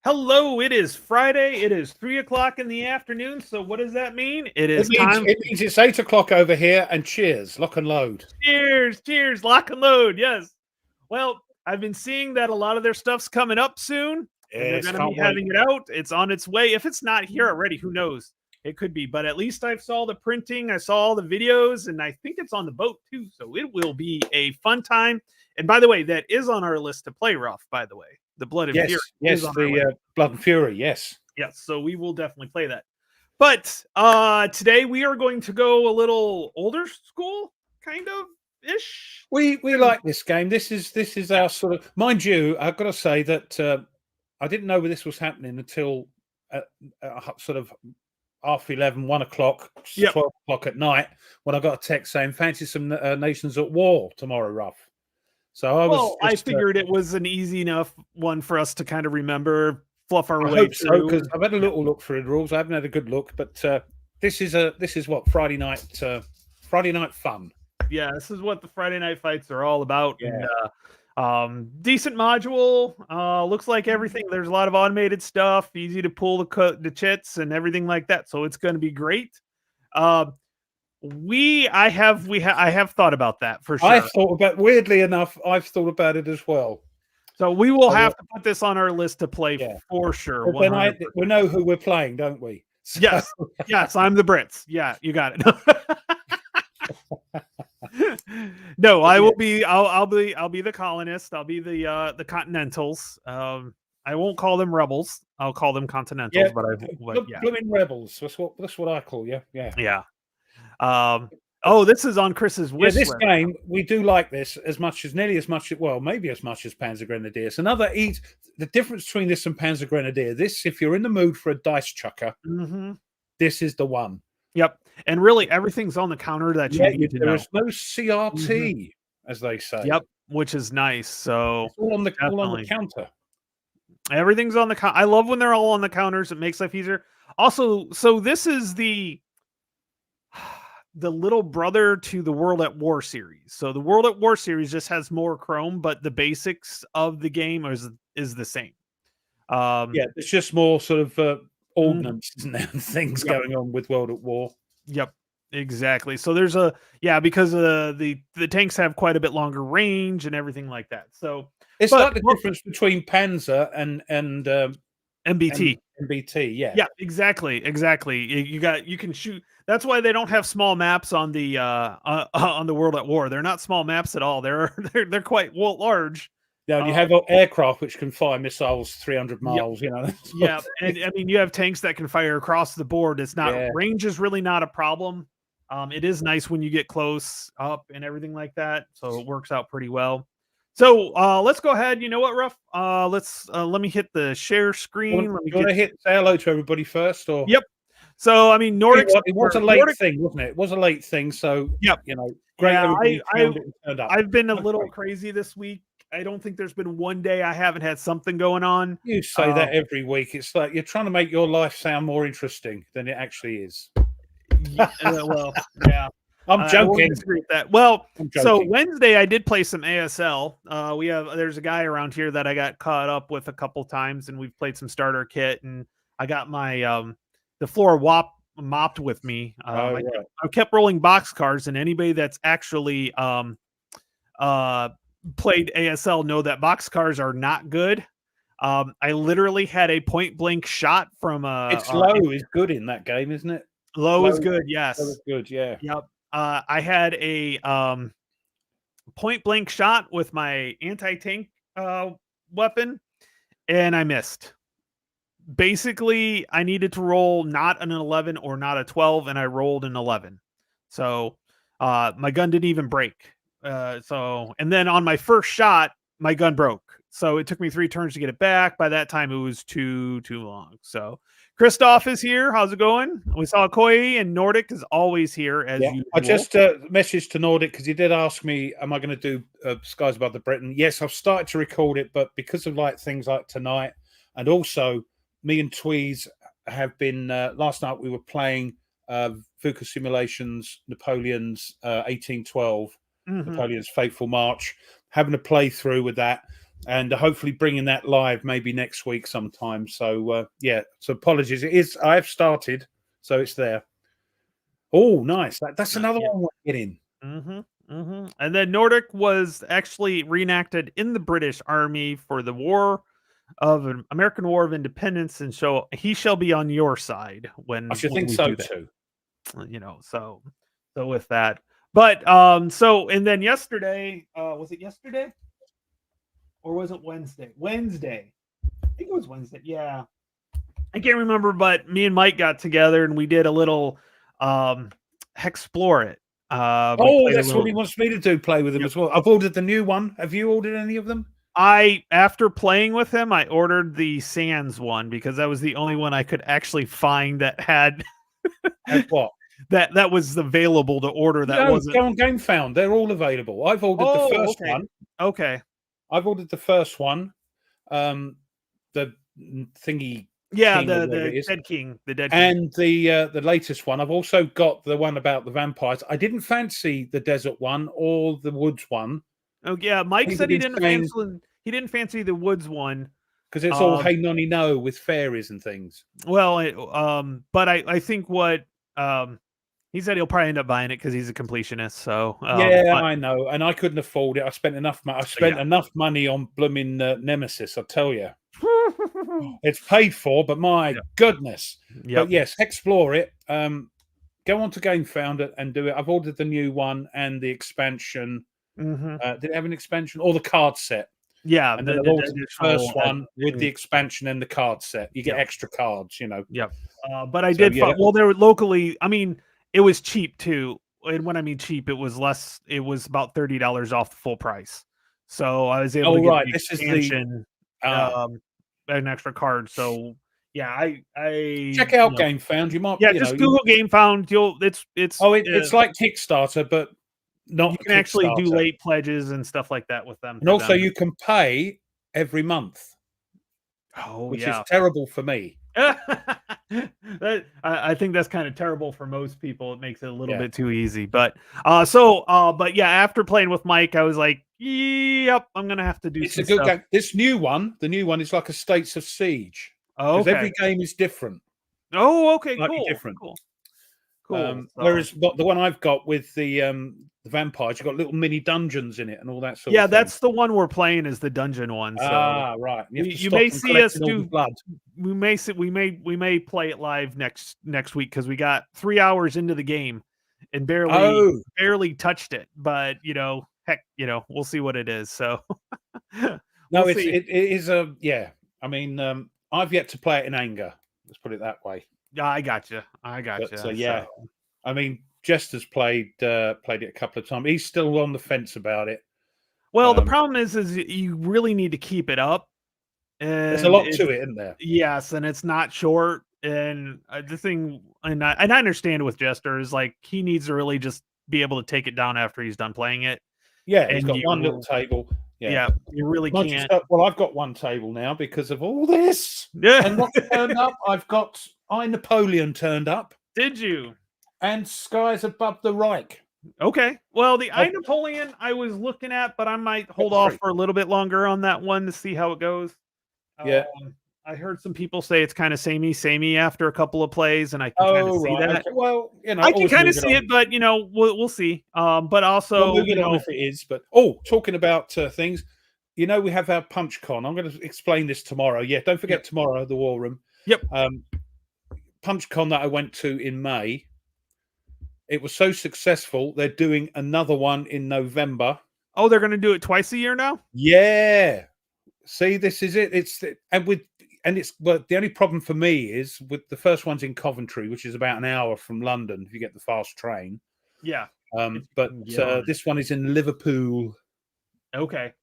Hello, it is Friday. It is 3:00 in the afternoon. So what does that mean? It It time. means it's 8 o'clock over here, and cheers, lock and load. Cheers, lock and load. Yes. Well, I've been seeing that a lot of their stuff's coming up soon, and they're Yes, going to can't be wait. having it out. It's on its way. If it's not here already, who knows? It could be, but at least I saw the printing, I saw all the videos, and I think it's on the boat too. So it will be a fun time. And by the way, that is on our list to play, Ruff. By the way, the Blood and Yes, Fury. yes, is on our list. the Blood and Fury. Yes. Yes, so we will definitely play that. But today we are going to go a little older school, kind of ish. We like this game. This is our sort of, mind you, I've got to say that I didn't know this was happening until sort of 11:30, 1 o'clock, 12 o'clock at night, when I got a text saying, fancy some nations at war tomorrow, Ruff. So I figured it was an easy enough one for us to kind of remember, fluff our I way hope through. so, because I've had a little look through the rules. I haven't had a good look, but this is what Friday night fun. Yeah, this is what the Friday night fights are all about. Yeah. And, decent module. Looks like everything. There's a lot of automated stuff, easy to pull the chits and everything like that. So it's going to be great. I have thought about that for sure. Weirdly enough, I've thought about it as well. So we will have to put this on our list to play for sure. But then we know who we're playing, don't we? So. Yes, I'm the Brits. Yeah, you got it. No, I will be. I'll be the colonists. I'll be the Continentals. I won't call them rebels. I'll call them Continentals. Yeah, blooming rebels. That's what I call you. Yeah. This is on Chris's wish list. This game, we do like this nearly as much, well, maybe as much as Panzer Grenadiers. The difference between this and Panzer Grenadier, this, if you're in the mood for a dice chucker, this is the one. Yep. And really, everything's on the counter that you need to know. There's no CRT, as they say. Yep, which is nice. So it's all on the counter. Everything's on the counter. I love when they're all on the counters. It makes life easier. Also, so this is the little brother to the World at War series. So the World at War series just has more chrome, but the basics of the game is the same. It's just more sort of ordnance and things going on with World at War. Yep, exactly. So there's because the tanks have quite a bit longer range and everything like that. So it's like the difference between Panzer and MBT. MBT, yeah. Yeah, exactly. You can shoot. That's why they don't have small maps on the World at War. They're not small maps at all. They're quite large. Yeah, you have aircraft which can fire missiles 300 miles, you know. Yeah, and I mean, you have tanks that can fire across the board. It's not range is really not a problem. It is nice when you get close up and everything like that. So it works out pretty well. So let's go ahead. You know what, Ruff? Let me hit the share screen. You want to say hello to everybody first, or? Yep. So I mean, Nordic. It was a late thing, wasn't it? It was a late thing. So yep. You know, great. Yeah, I've been a little crazy this week. I don't think there's been one day I haven't had something going on. You say that every week. It's like you're trying to make your life sound more interesting than it actually is. Well, yeah. I'm joking. That. Well, so Wednesday I did play some ASL. There's a guy around here that I got caught up with a couple times, and we've played some starter kit, and I got my the floor mopped with me. I kept rolling box cards, and anybody that's actually played ASL know that box cars are not good. I literally had a point blank shot from it's low is good in that game, isn't it? Low is good, yes. Low is good, yeah. Yep. I had a point blank shot with my anti-tank weapon, and I missed. Basically, I needed to roll not an 11 or not a 12, and I rolled an 11. So my gun didn't even break. And then on my first shot, my gun broke. So it took me 3 turns to get it back. By that time, it was too long. So Christoph is here. How's it going? We saw Koi, and Nordic is always here as usual. I just messaged to Nordic because he did ask me, am I going to do Skies Above the Britain? Yes, I've started to record it, but because of things like tonight, and also me and Tweez have been, last night we were playing VUCA Simulations, Napoleon's 1812, Napoleon's Fateful March, having a playthrough with that, and hopefully bringing that live maybe next week sometime. So so apologies. I have started, so it's there. Oh, nice. That's another one we're getting. And then Nordic was actually reenacted in the British Army for the American War of Independence, and so he shall be on your side when I should think we so do that. too. So with that. But and then yesterday, was it yesterday? Or was it Wednesday? Wednesday. I think it was Wednesday. Yeah. I can't remember, but me and Mike got together and we did a little Explore It. That's what he wants me to do, play with him as well. I've ordered the new one. Have you ordered any of them? After playing with him, I ordered the Sands one because that was the only one I could actually find that had what? That was available to order. That wasn't. Go on GameFound. They're all available. I've ordered the first one. Okay. I've ordered the first one. The thingy. Yeah, the Dead King. The Dead King. And the latest one. I've also got the one about the vampires. I didn't fancy the desert one or the woods one. Oh yeah, Mike said he didn't fancy the woods one because it's all hey nonny no with fairies and things. Well, but I think what he said he'll probably end up buying it because he's a completionist. So I know, and I couldn't afford it. I spent enough money on blooming Nemesis. I tell you, it's paid for, but my goodness. But yes, explore it. Go on to GameFound and do it. I've ordered the new one and the expansion. Did it have an expansion or the card set? Yeah, and then the first one with the expansion and the card set. You get extra cards, Yep. But I did. Well, they were locally. I mean, it was cheap too. And when I mean cheap, it was less. It was about $30 off the full price. So I was able to get the expansion, an extra card. So yeah, I check out GameFound. You might just Google GameFound. It's like Kickstarter, but not. You can actually do late pledges and stuff like that with them, and also you can pay every month. Which is terrible for me. I think that's kind of terrible for most people. It makes it a little bit too easy. But after playing with Mike, I was like, yep, I'm gonna have to do. It's a good game. This new one, the new one is like a States of Siege. Oh, okay. Every game is different. Oh, okay, Slightly different. Cool. Whereas the one I've got with the vampires, you've got little mini dungeons in it and all that sort of thing. Yeah, that's the one we're playing is the dungeon one. So right. You may see us do blood. We may play it live next week because we got 3 hours into the game and barely touched it. But heck, we'll see what it is. So it is I mean, I've yet to play it in anger. Let's put it that way. Yeah, I got you. So I mean, Jester's played it a couple of times. He's still on the fence about it. Well, the problem is you really need to keep it up. And there's a lot to it, isn't there? Yes, and it's not short. And the thing, and I understand with Jester is like he needs to really just be able to take it down after he's done playing it. Yeah, and he's got one little table. Yeah, you really can't. Well, I've got one table now because of all this. Yeah, and what turned up? I've got Napoleon turned up. Did you? And Skies Above the Reich. Okay. Well, the Napoleon I was looking at, but I might hold off for a little bit longer on that one to see how it goes. Yeah. I heard some people say it's kind of samey after a couple of plays, and I can kind of see that. Okay. Well, I can kind of see it, but we'll see. But also, if it is. But talking about things, we have our Punch Con. I'm going to explain this tomorrow. Yeah, don't forget tomorrow the War Room. Yep. Punch Con that I went to in May. It was so successful. They're doing another one in November. Oh, they're going to do it twice a year now? Yeah. See, this is it. But the only problem for me is with the first one's in Coventry, which is about an hour from London if you get the fast train. Yeah. But this one is in Liverpool. Okay.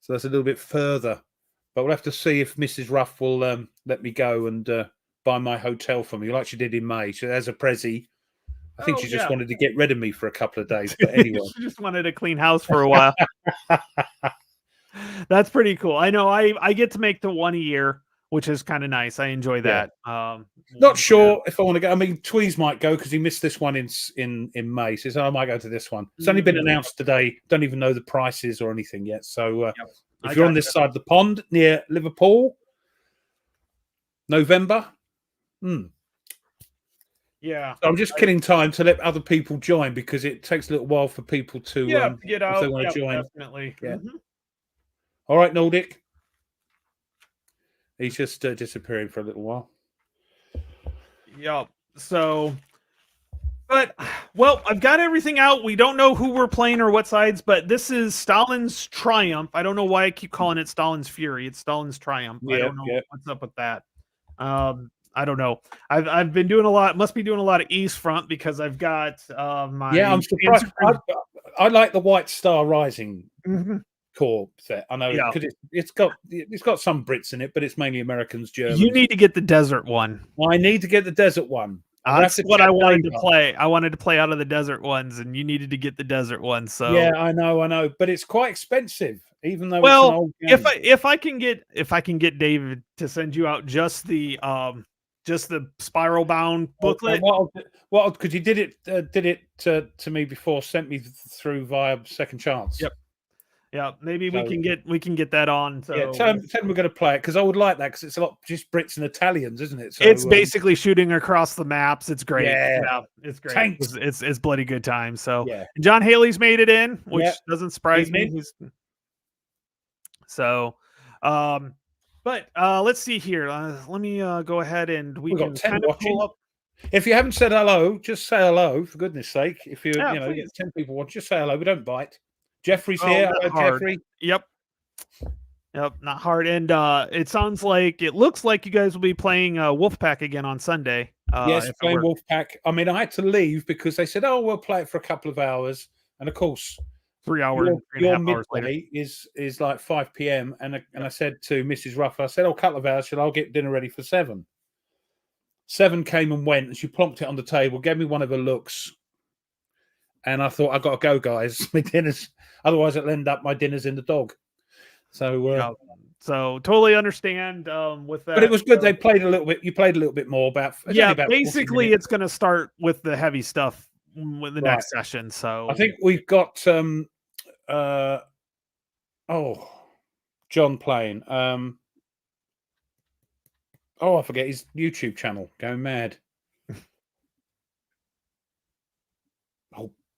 So that's a little bit further. but we'll have to see if Mrs. Ruff will let me go and buy my hotel for me, like she did in May. So as a prezi, I think she just wanted to get rid of me for a couple of days. But anyway, she just wanted a clean house for a while. That's pretty cool. I know I get to make the one a year, which is kind of nice. I enjoy that. Not sure if I want to go. I mean, Tweez might go because he missed this one in May. So he said, I might go to this one. It's only been announced today. Don't even know the prices or anything yet. So if you're on this side of the pond near Liverpool, November. Yeah. So I'm just killing time to let other people join because it takes a little while for people to get out if they want to join. Definitely. Yeah. All right, Nordic. He's just disappearing for a little while. Yep. So, but I've got everything out. We don't know who we're playing or what sides, but this is Stalin's Triumph. I don't know why I keep calling it Stalin's Fury. It's Stalin's Triumph. I don't know what's up with that. I don't know. I've been doing a lot. Must be doing a lot of East Front because I've got my. Yeah, I'm surprised. I like the White Star Rising core set. I know because it's got some Brits in it, but it's mainly Americans, Germans. You need to get the desert one. I need to get the desert one. That's what I wanted to play. I wanted to play out of the desert ones, and you needed to get the desert one. So yeah, I know, but it's quite expensive. Even though it's an old game. if I can get David to send you out just the spiral bound booklet. What? Because you did it to me before, sent me through via Second Chance. Yep. Yeah, maybe we can get that on. So yeah, tell them we're going to play it because I would like that because it's a lot just Brits and Italians, isn't it? So, it's basically shooting across the maps. It's great. Yeah, it's great. Tanks. It's bloody good time. So yeah, John Haley's made it in, which doesn't surprise me. So, but let's see here. Let me go ahead and we can kind of pull up. If you haven't said hello, just say hello for goodness sake. If you get 10 people watch, just say hello. We don't bite. Jeffrey's here. Hello, Jeffrey. Yep, not hard. And it looks like you guys will be playing Wolfpack again on Sunday. Yes, playing Wolfpack. I mean, I had to leave because they said, "Oh, we'll play it for a couple of hours," and of course. 3 hours, your midday is like 5 p.m. and I said to Mrs. Ruff, I said, "Oh, a couple of hours, I'll get dinner ready for 7." 7 came and went, and she plonked it on the table, gave me one of her looks, and I thought, "I've got to go, guys. My dinner's otherwise it'll end up my dinner's in the dog." So, so totally understand with that. But it was good. They played a little bit. You played a little bit more about. Basically, it's going to start with the heavy stuff with the next session. So I think we've got John playing. I forget his YouTube channel. Going mad.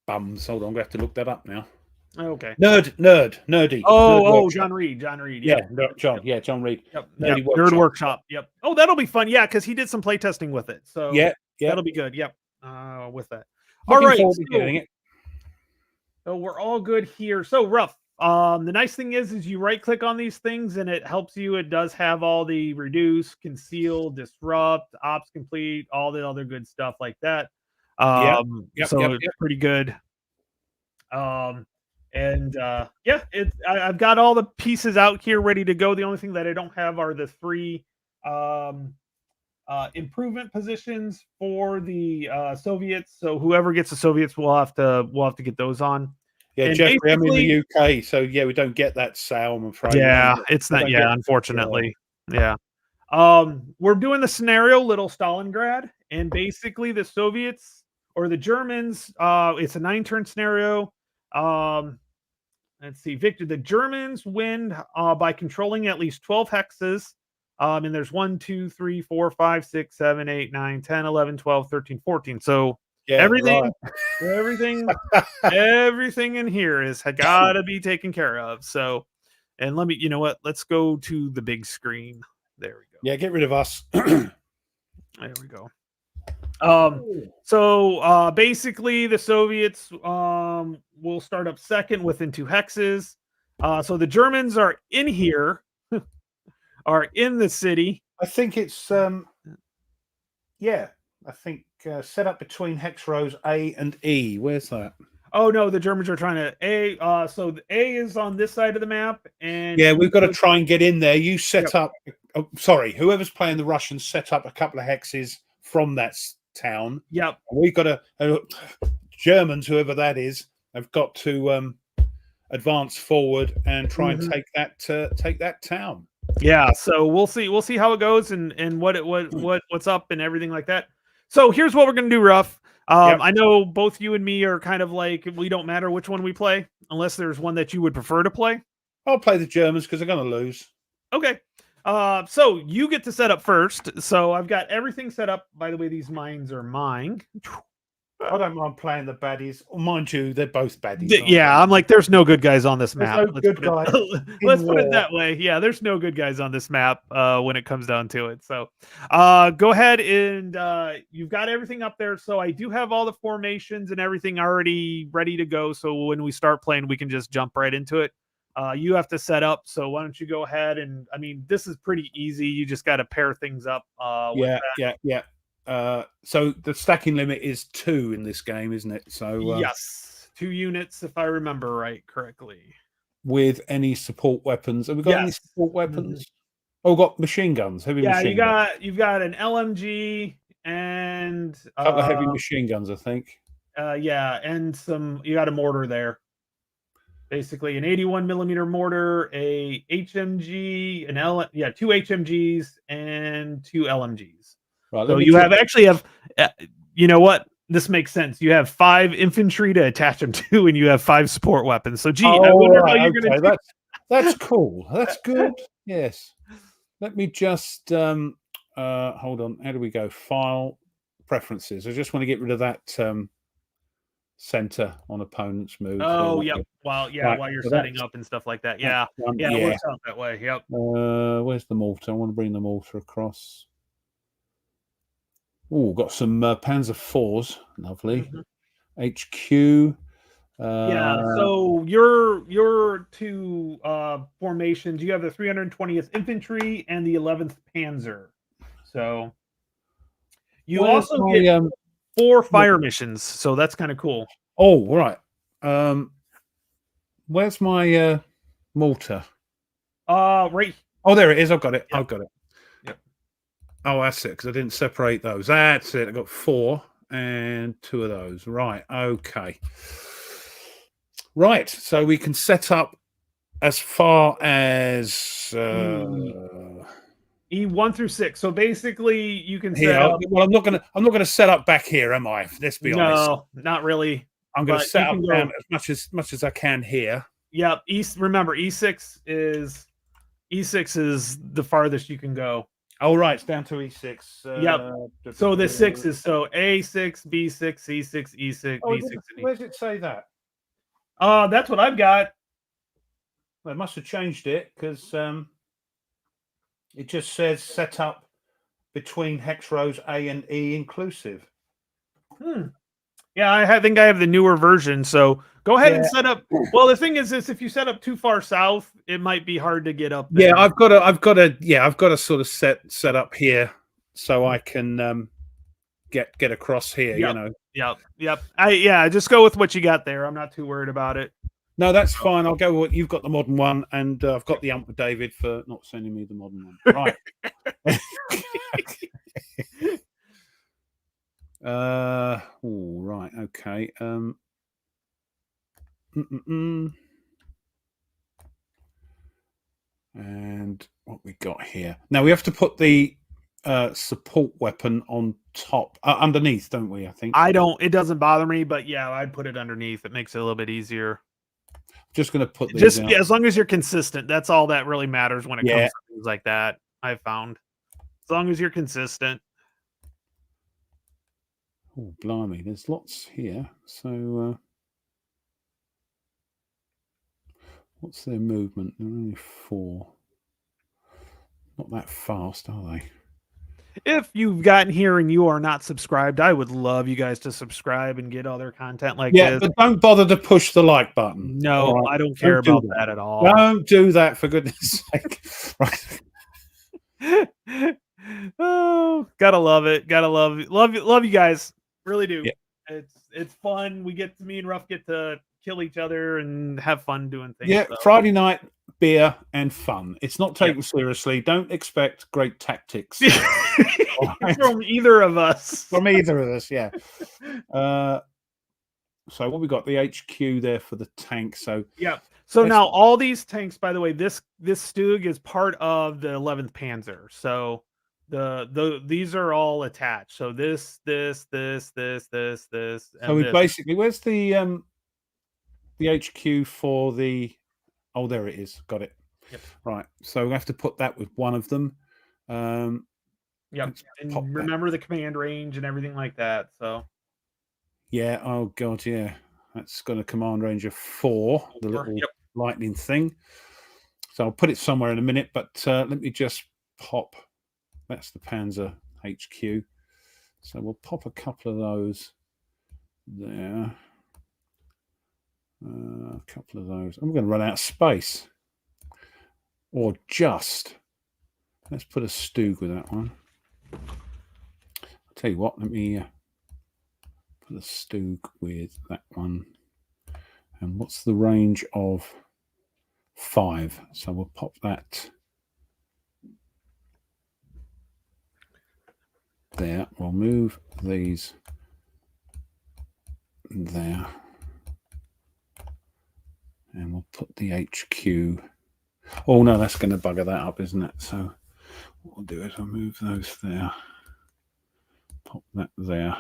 Bums. Hold on, I'm gonna have to look that up now. Okay. Nerdy. John Reed. John Reed. Yeah, John Reed. Yep. Nerd Workshop. Yep. Oh, that'll be fun. Yeah, because he did some play testing with it. So that'll be good. Yep. With that. All right. So we're all good here. So Ruff. The nice thing is you right click on these things and it helps you. It does have all the reduce, conceal, disrupt, ops complete, all the other good stuff like that. It's pretty good. I've got all the pieces out here ready to go. The only thing that I don't have are the 3 improvement positions for the Soviets. So whoever gets the Soviets, we'll have to get those on. Yeah, and Jeffrey, I'm in the UK, so we don't get that sale, I'm afraid. Yeah, it's not. Yeah, unfortunately. Yeah. We're doing the scenario Little Stalingrad, and basically the Soviets or the Germans. It's a 9-turn scenario. Let's see, Victor. The Germans win by controlling at least 12 hexes. And there's 1, 2, 3, 4, 5, 6, 7, 8, 9, 10, 11, 12, 13, 14. So everything in here is got to be taken care of. So, and you know what? Let's go to the big screen. There we go. Yeah, get rid of us. There we go. So basically the Soviets will start up second within 2 hexes. So the Germans are in here, are in the city. I think it's I think set up between hex rows A and E. Where's that? Oh no, the Germans are trying to A. So the A is on this side of the map, and Yeah, we've got to try and get in there. You set Yep. up. Oh, sorry, whoever's playing the Russians set up a couple of hexes from that town. Yep. We've got to. Germans, whoever that is, have got to advance forward and try and take that town. Yeah, so we'll see. We'll see how it goes and what's up and everything like that. So here's what we're gonna do, Ruff. Yep. I know both you and me are kind of like we don't matter which one we play unless there's one that you would prefer to play. I'll play the Germans because they're going to lose. Okay. So you get to set up first. So I've got everything set up. By the way, these mines are mine. I don't mind playing the baddies. Mind you, they're both baddies. Yeah, I'm like, there's no good guys on this map. No good guy. Let's put it that way. Yeah, there's no good guys on this map when it comes down to it. So go ahead and you've got everything up there. So I do have all the formations and everything already ready to go. So when we start playing, we can just jump right into it. You have to set up. So why don't you go ahead and, I mean, this is pretty easy. You just got to pair things up. Yeah. So the stacking limit is 2 in this game, isn't it? So yes, 2 units if I remember correctly. With any support weapons, have we got any support weapons? Oh, got machine guns. Heavy machine guns. You've got an LMG and a couple of heavy machine guns, I think. Yeah, and you got a mortar there. Basically, an 81 millimeter mortar, a HMG, 2 HMGs and 2 LMGs. Right, so you actually have, you know what? This makes sense. You have 5 infantry to attach them to, and you have 5 support weapons. So, I wonder how you're going to do. That's cool. That's good. Yes. Let me just hold on. How do we go? File, preferences. I just want to get rid of that center on opponent's move. Oh, yep. Well, yeah, right, while you're setting up and stuff like that. Yeah. It works out that way. Yep. Where's the mortar? I want to bring the mortar across. Oh, got some Panzer IVs. Lovely. HQ. So your 2 formations, you have the 320th Infantry and the 11th Panzer. So you also get 4 fire missions. So that's kind of cool. Oh, right. Where's my mortar? Right. Oh, there it is. I've got it. Yep. I've got it. Yep. Oh, that's it. Because I didn't separate those. That's it. I got 4 and 2 of those. Right. Okay. Right. So we can set up as far as E1 through 6. So basically, you can set up. Well, I'm not gonna set up back here, am I? Let's be honest. No, not really. I'm going to set up down as much as I can here. Yep. Remember, E6 is the farthest you can go. Oh, right. It's down to E6. Yep. So the 6 is A6, B6, C6, E6, B6. Where does it say that? That's what I've got. Well, I must have changed it because it just says set up between hex rows A and E inclusive. Yeah, I think I have the newer version. So go ahead and set up. Well, the thing is if you set up too far south, it might be hard to get up there. Yeah, I've got to sort of set up here so I can get across here. Yep. You know. Yep. Just go with what you got there. I'm not too worried about it. No, that's fine. I'll go with you've got the modern one, and I've got the ump with David for not sending me the modern one. Right. Right. Okay. And what we got here now, we have to put the support weapon on top underneath, don't we? I think it doesn't bother me, but yeah, I'd put it underneath. It makes it a little bit easier. Just going to put these out. As long as you're consistent, that's all that really matters when it comes to things like that. I've found as long as you're consistent. Oh, blimey, there's lots here. So what's their movement? They're only 4. Not that fast, are they? If you've gotten here and you are not subscribed, I would love you guys to subscribe and get other content like this. But don't bother to push the like button. No, right. I don't care about that at all. Don't do that, for goodness sake. Right. Oh, gotta love it. Gotta love you guys. Really do. Yeah. it's fun. Me and Ruff get to kill each other and have fun doing things. Yeah, so. Friday night beer and fun. It's not taken Yep. seriously. Don't expect great tactics from either of us. From either of us, yeah. So what we got? The HQ there for the tank. So yeah. So now all these tanks, by the way, this Stug is part of the 11th Panzer. So these are all attached. So this. So we basically, where's the HQ for the? Oh, there it is. Got it. Yep. Right. So we have to put that with one of them. Yep. And remember the command range and everything like that. So. Yeah. Oh God. Yeah. That's got a command range of 4. The little lightning thing. So I'll put it somewhere in a minute. But let me just pop. That's the Panzer HQ. So we'll pop a couple of those there. A couple of those. I'm going to run out of space. Or just. Let's put a Stug with that one. I'll tell you what, let me put a Stug with that one. And what's the range of 5? So we'll pop that there. We'll move these there. And we'll put the HQ. Oh no, that's going to bugger that up, isn't it? So what we'll do is I'll move those there. Pop that there.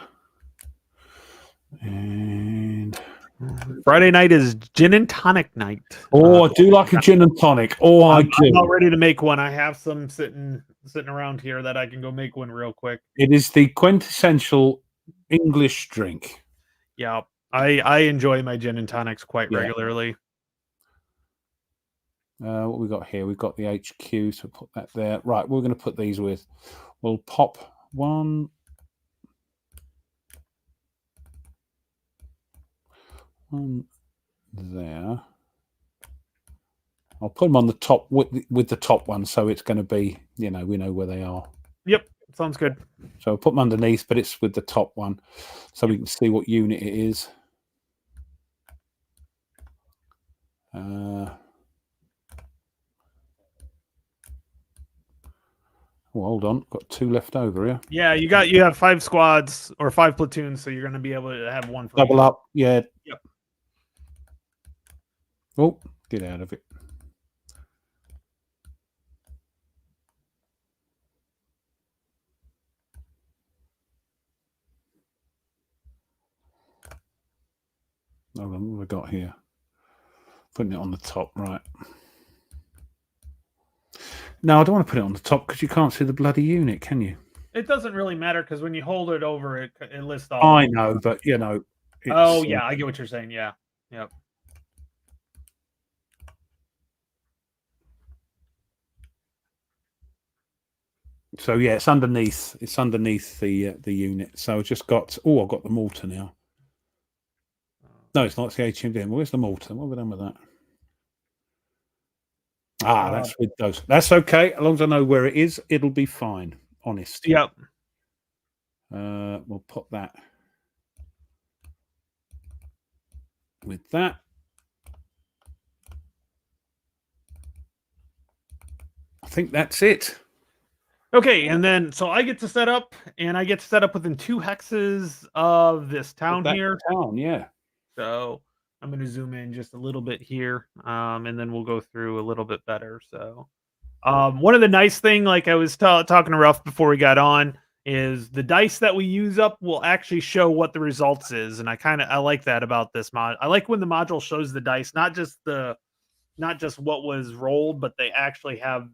And Friday night is gin and tonic night. Oh, I do like a gin and tonic. Oh, I do. I'm not ready to make one. I have some sitting around here that I can go make one real quick. It is the quintessential English drink. Yeah, I enjoy my gin and tonics quite regularly. What we got here? We've got the HQ, so put that there. Right, we're going to put these with. We'll pop one there. I'll put them on the top with the top one, so it's going to be, we know where they are. Yep, sounds good. So I'll put them underneath, but it's with the top one, so we can see what unit it is. Oh, hold on, got 2 left over here. Yeah, you have 5 squads or 5 platoons, so you're going to be able to have one for double up. Yeah. Yep. Oh, get out of it. Hold on, what have I got here? Putting it on the top, right. No, I don't want to put it on the top because you can't see the bloody unit, can you? It doesn't really matter because when you hold it over, it lists all. I know, but Oh yeah, I get what you're saying. Yeah. Yep. So yeah, it's underneath. It's underneath the unit. So I've just got. Oh, I've got the mortar now. No, it's not. It's the HMD. Where's the mortar? What have we done with that? Ah, that's with those. That's okay. As long as I know where it is, it'll be fine. Honest. Yep. We'll put that with that. I think that's it. Okay, and then so I get to set up, and I get to set up within 2 hexes of this town here. Town, yeah. So I'm going to zoom in just a little bit here, and then we'll go through a little bit better. So one of the nice thing, like I was talking to Ruff before we got on, is the dice that we use up will actually show what the results is, and I like that about this mod. I like when the module shows the dice, not just what was rolled, but they actually have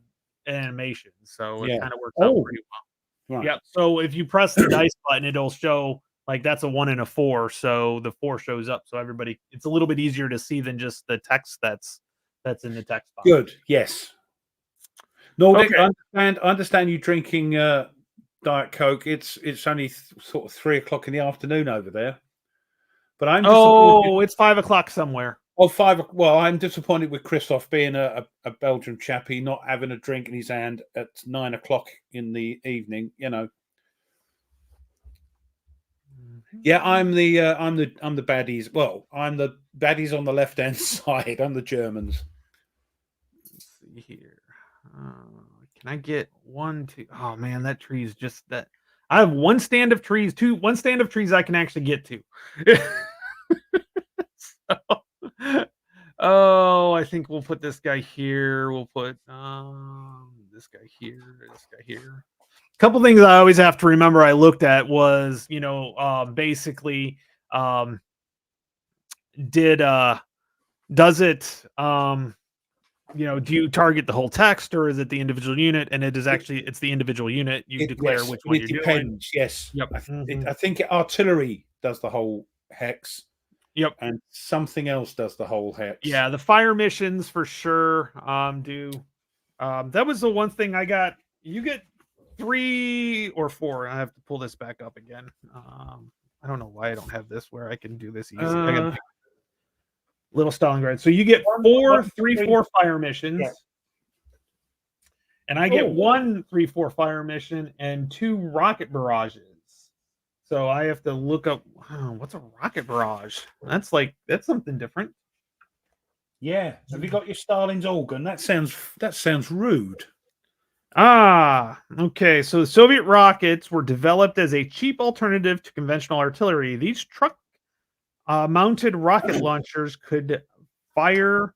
animation, so it kind of works out pretty well. Right. Yeah. So if you press the dice button, it'll show like that's a 1 and a 4, so the 4 shows up. So it's a little bit easier to see than just the text that's in the text box. Good. Yes. Nordic, okay. I understand you drinking Diet Coke. It's only sort of 3 o'clock in the afternoon over there. But I'm disappointed. It's 5 o'clock somewhere. Oh, 5 o'clock. Well, I'm disappointed with Christoph being a Belgian chappie, not having a drink in his hand at 9 o'clock in the evening. Yeah, I'm the baddies. Well, I'm the baddies on the left hand side. I'm the Germans. Let's see here. Can I get one, two? Oh man, that tree is just that. I have one stand of trees, one stand of trees I can actually get to. So, oh, I think we'll put this guy here. We'll put this guy here, this guy here. A couple things I always have to remember I looked at was, basically, did does it do you target the whole text or is it the individual unit? And it's the individual unit. You declare which one you're depends. doing. Yes. Yep. I think artillery does the whole hex. Yep. And something else does the whole hex. Yeah, the fire missions for sure do. That was the one thing I got. You get 3 or 4. I have to pull this back up again. I don't know why I don't have this where I can do this easy. I got little Stalingrad. So you get 4 3-4 fire missions. Yeah. And I get 1 3-4 fire mission and 2 rocket barrages. So I have to look up what's a rocket barrage? That's something different. Yeah. Have you got your Stalin's organ? That sounds rude. Okay. So the Soviet rockets were developed as a cheap alternative to conventional artillery. These truck mounted rocket launchers could fire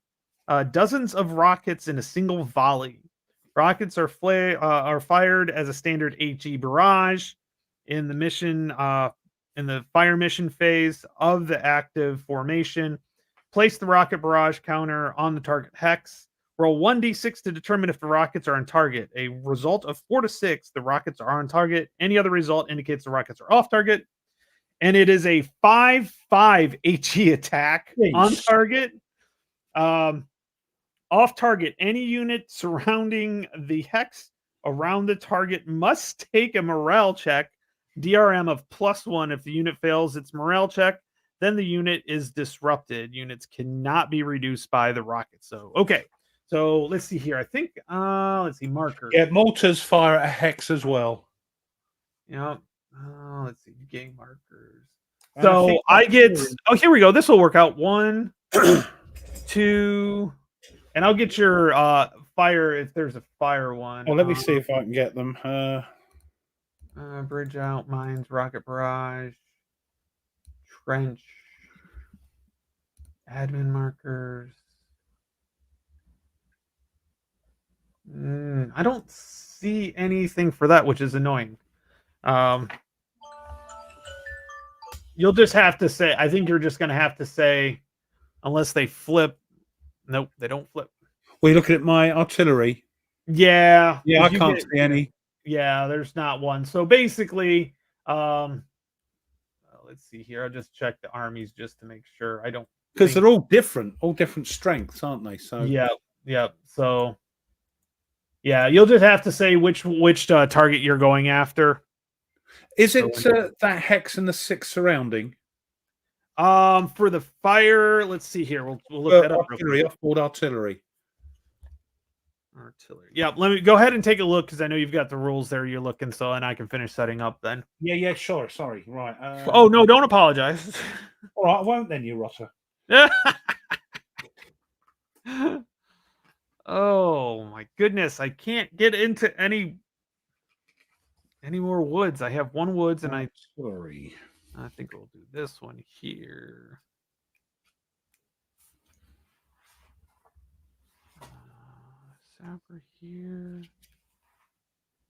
dozens of rockets in a single volley. Rockets are fired as a standard HE barrage in the fire mission phase of the active formation. Place the rocket barrage counter on the target hex. Roll 1d6 to determine if the rockets are on target. A result of 4 to 6, the rockets are on target. Any other result indicates the rockets are off target. And it is a 5-5 HE attack on target. Off target, any unit surrounding the hex around the target must take a morale check, DRM of +1. If the unit fails its morale check, then the unit is disrupted. Units cannot be reduced by the rocket. So, okay. So let's see here. I think, let's see, markers. Yeah, mortars fire a hex as well. Yeah. Let's see, game markers. So I get, here we go. This will work out. 1, 2, and I'll get your fire if there's a fire one. Oh, let me see if I can get them. Bridge out, mines, rocket barrage, trench, admin markers. I don't see anything for that, which is annoying. You'll just have to say, I think you're just going to have to say, unless they flip. Nope, they don't flip. Well, you're looking at my artillery. Yeah. Yeah, I can't see any. Yeah, there's not one. So basically, let's see here. I'll just check the armies just to make sure. I don't, because they're all different strengths, aren't they? So yeah. So yeah, you'll just have to say which target you're going after. Is it that hex and the 6 surrounding? For the fire, let's see here. We'll look that up. Artillery, off-board artillery. Yeah, let me go ahead and take a look because I know you've got the rules there you're looking, so and I can finish setting up then. Yeah, sure. Sorry, right. Oh no, don't apologize. All right, I won't then, you rotter. Oh my goodness, I can't get into any more woods. I have 1 woods and I think we'll do this one here. Sapper here.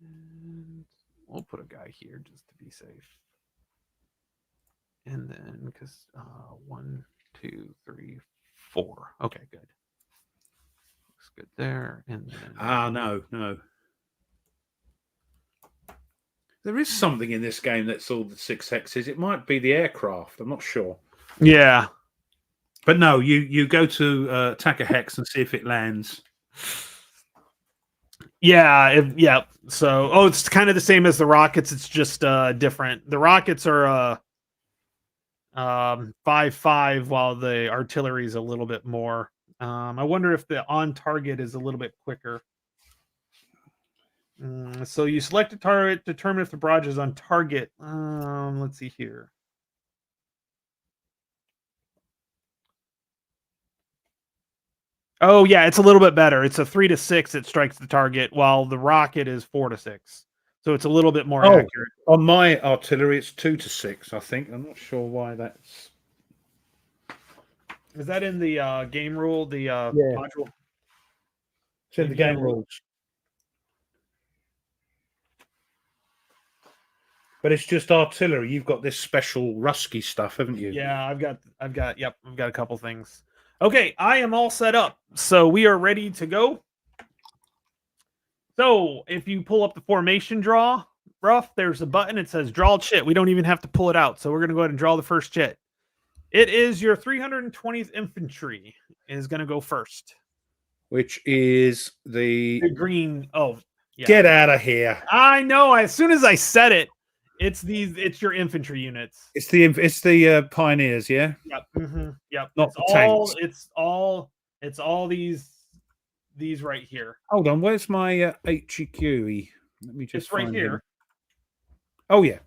And we'll put a guy here just to be safe. And then, because 1, 2, 3, 4. Okay, good. Looks good there. And then no. There is something in this game that's all the 6 hexes. It might be the aircraft. I'm not sure. Yeah. But no, you go to attack a hex and see if it lands. Yeah. So, it's kind of the same as the rockets. It's just different. The rockets are 5-5, while the artillery is a little bit more. I wonder if the on target is a little bit quicker. So you select a target, determine if the barrage is on target. Let's see here. Oh yeah, it's a little bit better. It's a 3 to 6. It strikes the target, while the rocket is 4 to 6. So it's a little bit more accurate. On my artillery, it's 2 to 6. I think. I'm not sure why that's. Is that in the game rule? The module? It's in the game rules. But it's just artillery. You've got this special Rusky stuff, haven't you? Yeah, I've got a couple things. Okay, I am all set up. So we are ready to go. So if you pull up the formation draw, rough, there's a button. It says draw chit. We don't even have to pull it out. So we're going to go ahead and draw the first chit. It is your 320th Infantry is going to go first. Which is the green. Oh, yeah. Get out of here. I know. As soon as I said it, it's your infantry units. It's the pioneers, yeah? Yep. Mm-hmm. Yep. Not the tanks. It's all these right here. Hold on, where's my HEQ? Let me just. It's right here. Him. Oh yeah.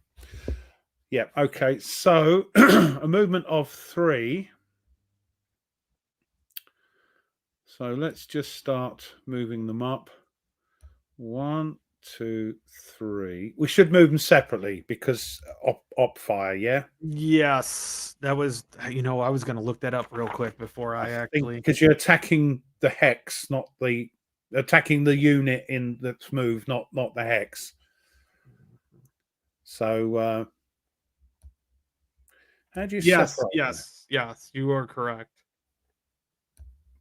Yeah. Okay. So a movement of 3. So let's just start moving them up. 1, 2, 3. We should move them separately because op fire. Yeah. Yes, that was. I was going to look that up real quick before I actually. Because you're attacking the hex, not attacking the unit that's moved, not the hex. So how do you separate them? Yes, you are correct.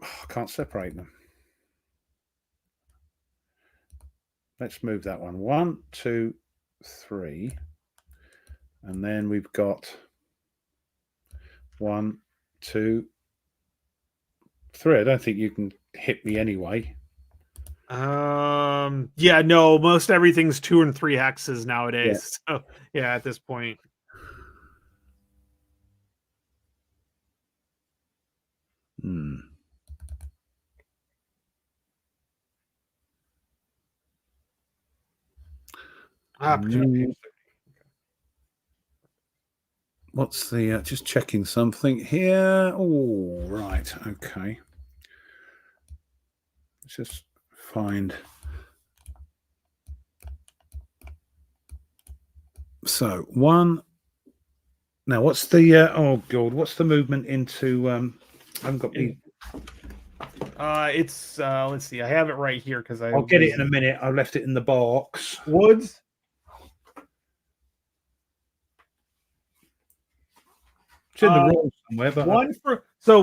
I can't separate them. Let's move that one. 1, 2, 3. And then we've got 1, 2, 3. I don't think you can hit me anyway. Yeah, no, most everything's 2 and 3 hexes nowadays. Yeah. So yeah, at this point. What's the just checking something here? Oh, right, okay. Let's just find. So 1. Now, what's the? Oh God, what's the movement into? I haven't got the. It's let's see. I have it right here because I'll get it in a minute. I left it in the box. Woods. It's in the rules somewhere. But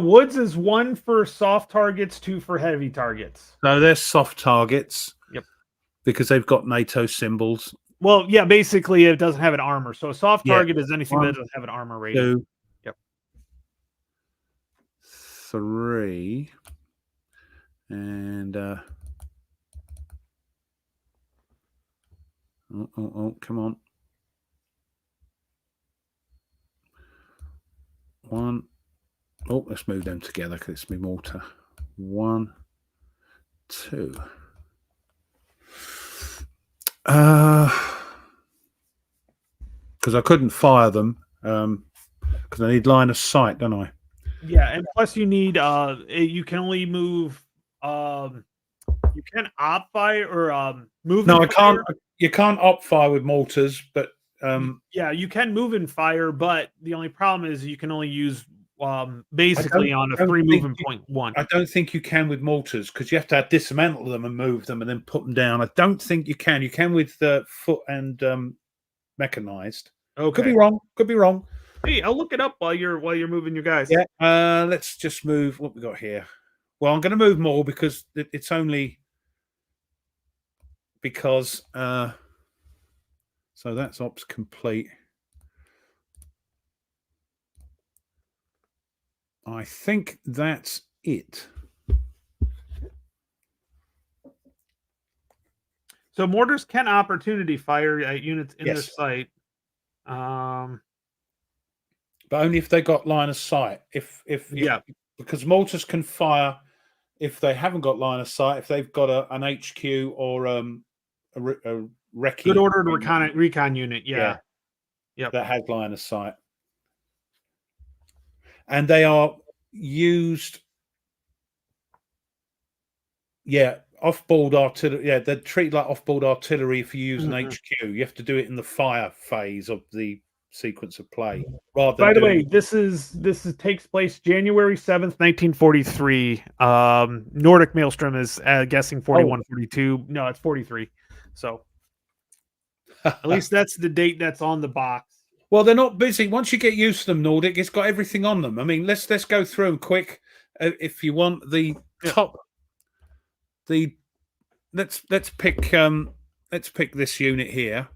Woods is 1 for soft targets, 2 for heavy targets. So they're soft targets. Yep. Because they've got NATO symbols. Well, yeah, basically it doesn't have an armor. So a soft target is anything that doesn't have an armor rating. 2. Yep. 3. And oh, come on. 1. Oh, let's move them together because it's my mortar. 1, 2. Because I couldn't fire them because I need line of sight, don't I? Yeah, and plus you need you can only move you can op fire or move. No, I can't. You can't op fire with mortars, but yeah, you can move and fire, but the only problem is you can only use basically on a 3 moving point 1. I don't think you can with mortars because you have to dismantle them and move them and then put them down. I don't think you can. You can with foot and mechanized. Okay. Could be wrong. Hey, I'll look it up while you're moving your guys. Yeah. Let's just move what we got here. Well, I'm going to move more because it's only because so that's ops complete. I think that's it. So mortars can opportunity fire at units in this site. But only if they got line of sight. Because mortars can fire if they haven't got line of sight, if they've got an HQ or a recce. Good ordered recon unit, yeah. Yep. That has line of sight. And they are used Yeah, off-board artillery. Yeah, they're treated like off-board artillery if you use an Mhm. HQ. You have to do it in the fire phase of the sequence of play, rather than By the doing way, it. this takes place January 7th, 1943. Nordic Maelstrom is guessing Oh, 41, 42. No, it's 43. So at least that's the date that's on the box. well, they're not busy. Once you get used to them, Nordic, it's got everything on them. I mean, let's go through them quick. If you want the Yeah. top, the let's pick this unit here.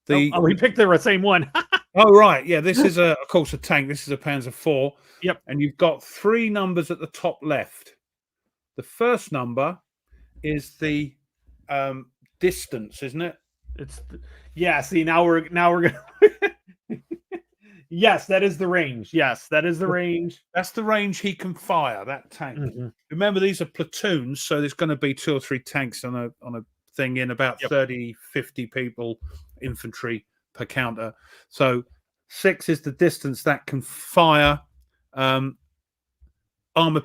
We picked the same one. Oh, right. Yeah, this is, of course, a tank. This is a Panzer IV. Yep. And you've got 3 numbers at the top left. The first number is the distance, isn't it? Yeah. See, now we're gonna. Yes, that is the range. Yes, that is the range. That's the range he can fire, that tank. Mm-hmm. Remember, these are platoons, so there's going to be 2 or 3 tanks on a thing in about 30, 50 people, infantry per counter. So 6 is the distance that can fire armor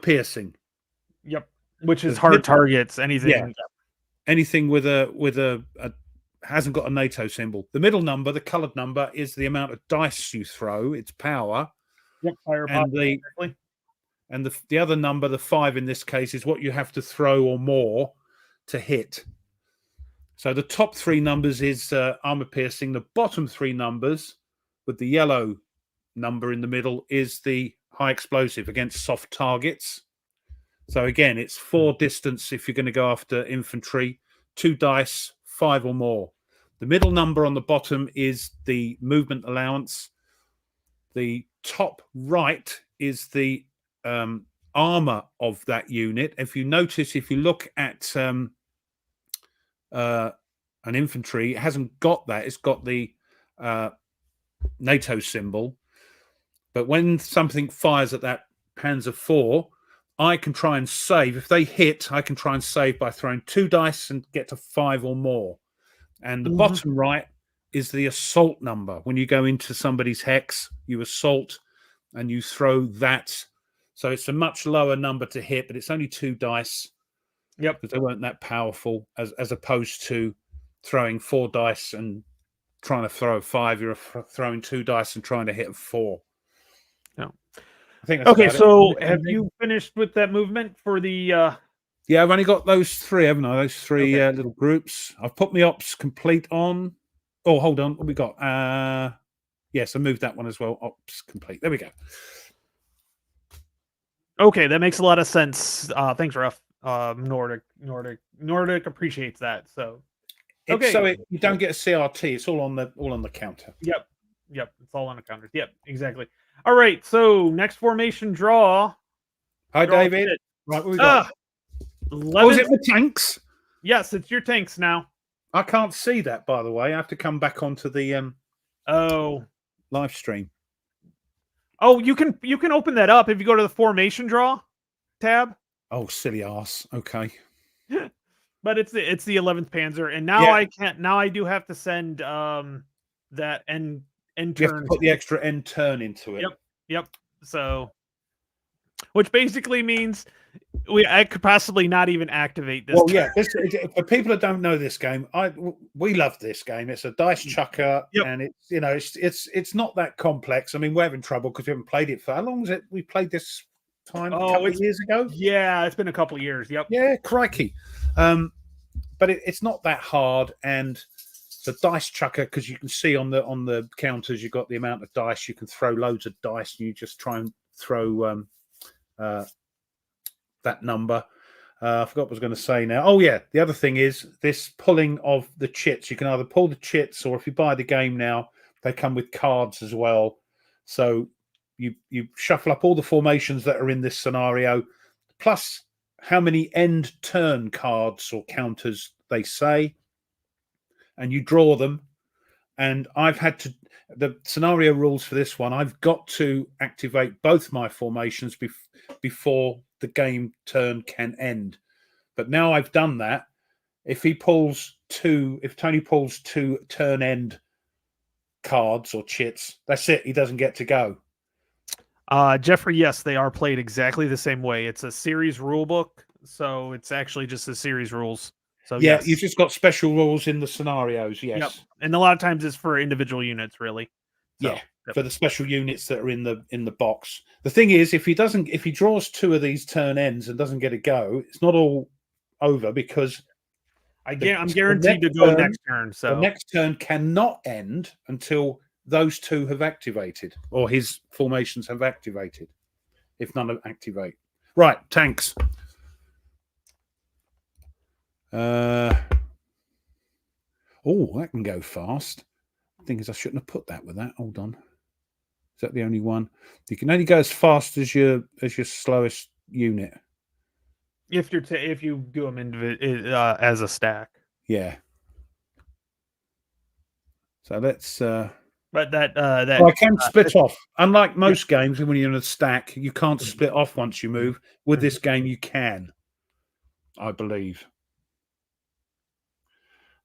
piercing. Yep. Which is hard targets, anything. Yeah. Anything with a hasn't got a NATO symbol. The middle number, the coloured number, is the amount of dice you throw, its power. Yep, and the other number, the 5 in this case, is what you have to throw or more to hit. So the top 3 numbers is armor piercing. The bottom 3 numbers, with the yellow number in the middle, is the high explosive against soft targets. So again, it's 4 distance if you're going to go after infantry, 2 dice, 5 or more. The middle number on the bottom is the movement allowance. The top right is the armor of that unit. If you notice, if you look at an infantry, it hasn't got that. It's got the NATO symbol. But when something fires at that Panzer IV, I can try and save. If they hit, I can try and save by throwing 2 dice and get to 5 or more. And the bottom right is the assault number. When you go into somebody's hex, you assault and you throw that. So it's a much lower number to hit, but it's only 2 dice. Yep. Because they weren't that powerful as opposed to throwing 4 dice and trying to throw a 5. You're throwing 2 dice and trying to hit a 4. No. I think that's okay, so have you finished with that movement for the Yeah, I've only got those 3, haven't I? Those 3 little groups. I've put my ops complete on. Oh, hold on. What we got? Yes, I moved that one as well. Ops complete. There we go. Okay, that makes a lot of sense. Thanks, Ruff. Nordic appreciates that. So you don't get a CRT. It's all on the counter. Yep. It's all on the counters. Yep, exactly. All right. So next formation draw. Hi, David. Right, what we got? Oh, is it the tanks? Yes, it's your tanks now. I can't see that, by the way. I have to come back onto the live stream. Oh, you can open that up if you go to the formation draw tab. Oh, silly ass. Okay. But it's the 11th Panzer, and now I can't. Now I do have to send that end turn. You have to put the extra end turn into it. Yep. So, which basically means I could possibly not even activate this. Well, yeah. For people that don't know this game, we love this game. It's a dice chucker, and it's not that complex. I mean, we're having trouble because we haven't played it for how long is it? We played this time a couple of years ago. Yeah, it's been a couple of years. Yep. Yeah, crikey. But it's not that hard, and the dice chucker, because you can see on the counters you've got the amount of dice you can throw. Loads of dice, and you just try and throw that number. I forgot what I was going to say now. Oh yeah, the other thing is this pulling of the chits. You can either pull the chits, or if you buy the game now, they come with cards as well. So you shuffle up all the formations that are in this scenario, plus how many end turn cards or counters they say, and you draw them. And I've had to, the scenario rules for this one, I've got to activate both my formations before the game turn can end. But now I've done that, if Tony pulls 2 turn end cards or chits, that's it. He doesn't get to go. Jeffrey, yes, they are played exactly the same way. It's a series rule book. so it's actually just the series rules. So yeah, yes. you've just got special rules in the scenarios. Yes, yep. And a lot of times it's for individual units, really. So, yeah, for the special units that are in the box. The thing is, if he draws 2 of these turn ends and doesn't get a go, it's not all over, because I'm guaranteed to go next turn. So the next turn cannot end until those 2 have activated, or his formations have activated. If none activate, right? Tanks. Oh, that can go fast. The thing is, I shouldn't have put that with that. Hold on. Is that the only one? You can only go as fast as your slowest unit. If you do them as a stack. Yeah. So let's. But that I can split off. Unlike most games, when you're in a stack, you can't split off once you move. With this game, you can, I believe.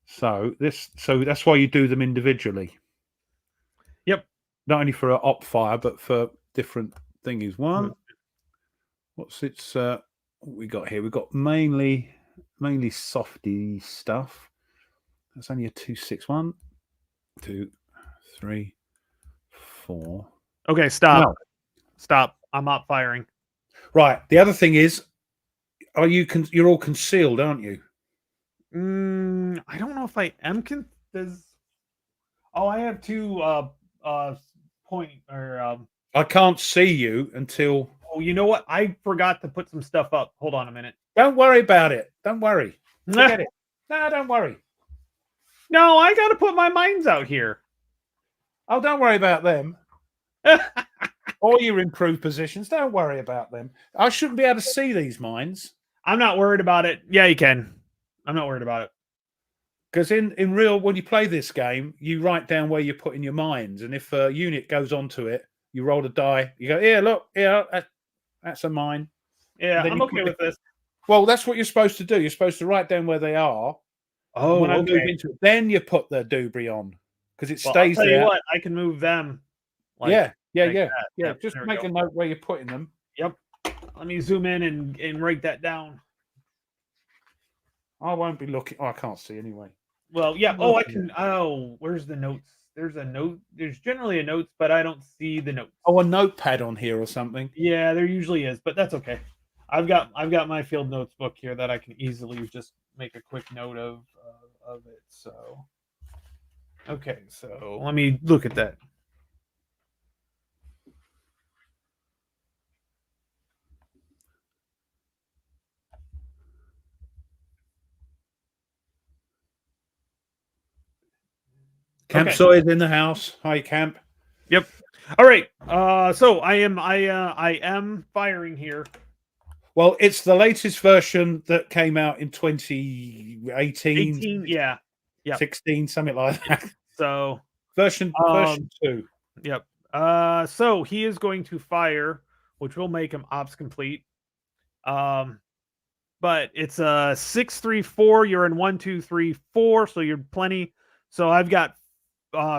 So that's why you do them individually. Yep. Not only for an op fire, but for different things. One. What's its? What we got here? We've got mainly softy stuff. That's only a 2-6. 1, 2, 3, 4. Okay, stop. No. Stop. I'm not firing. Right. The other thing is, you're all concealed, aren't you? I don't know if I am. I have 2 point or. I can't see you until. Oh, you know what? I forgot to put some stuff up. Hold on a minute. Don't worry about it. Don't worry. Forget it. No, don't worry. No, I got to put my mines out here. Oh, don't worry about them. Or your improved positions. Don't worry about them. I shouldn't be able to see these mines. I'm not worried about it. Yeah, you can. I'm not worried about it. Because in real, when you play this game, you write down where you're putting your mines. And if a unit goes onto it, you roll a die. You go, here, look, here, that's a mine. Yeah, I'm okay with this. Well, that's what you're supposed to do. You're supposed to write down where they are. Oh, when I move into it, then you put the debris on, because it stays I'll tell there. You what, I can move them. Yeah. Just make a note where you're putting them. Yep. Let me zoom in and write that down. I won't be looking. Oh, I can't see anyway. Well, yeah. Oh, I can. Oh, where's the notes? There's a note. There's generally a notes, but I don't see the notes. Oh, a notepad on here or something. Yeah, there usually is, but that's okay. I've got my field notes book here that I can easily just make a quick note of it. So, okay. So let me look at that. Camp Sawyer's in the house. Hi, Camp. Yep. All right. So I am firing here. Well, it's the latest version that came out in 2018. 18, yeah. 16, something like that. So version 2. Yep. So he is going to fire, which will make him ops complete. But it's a 6-3-4. You're in 1, 2, 3, 4, so you're plenty. So I've got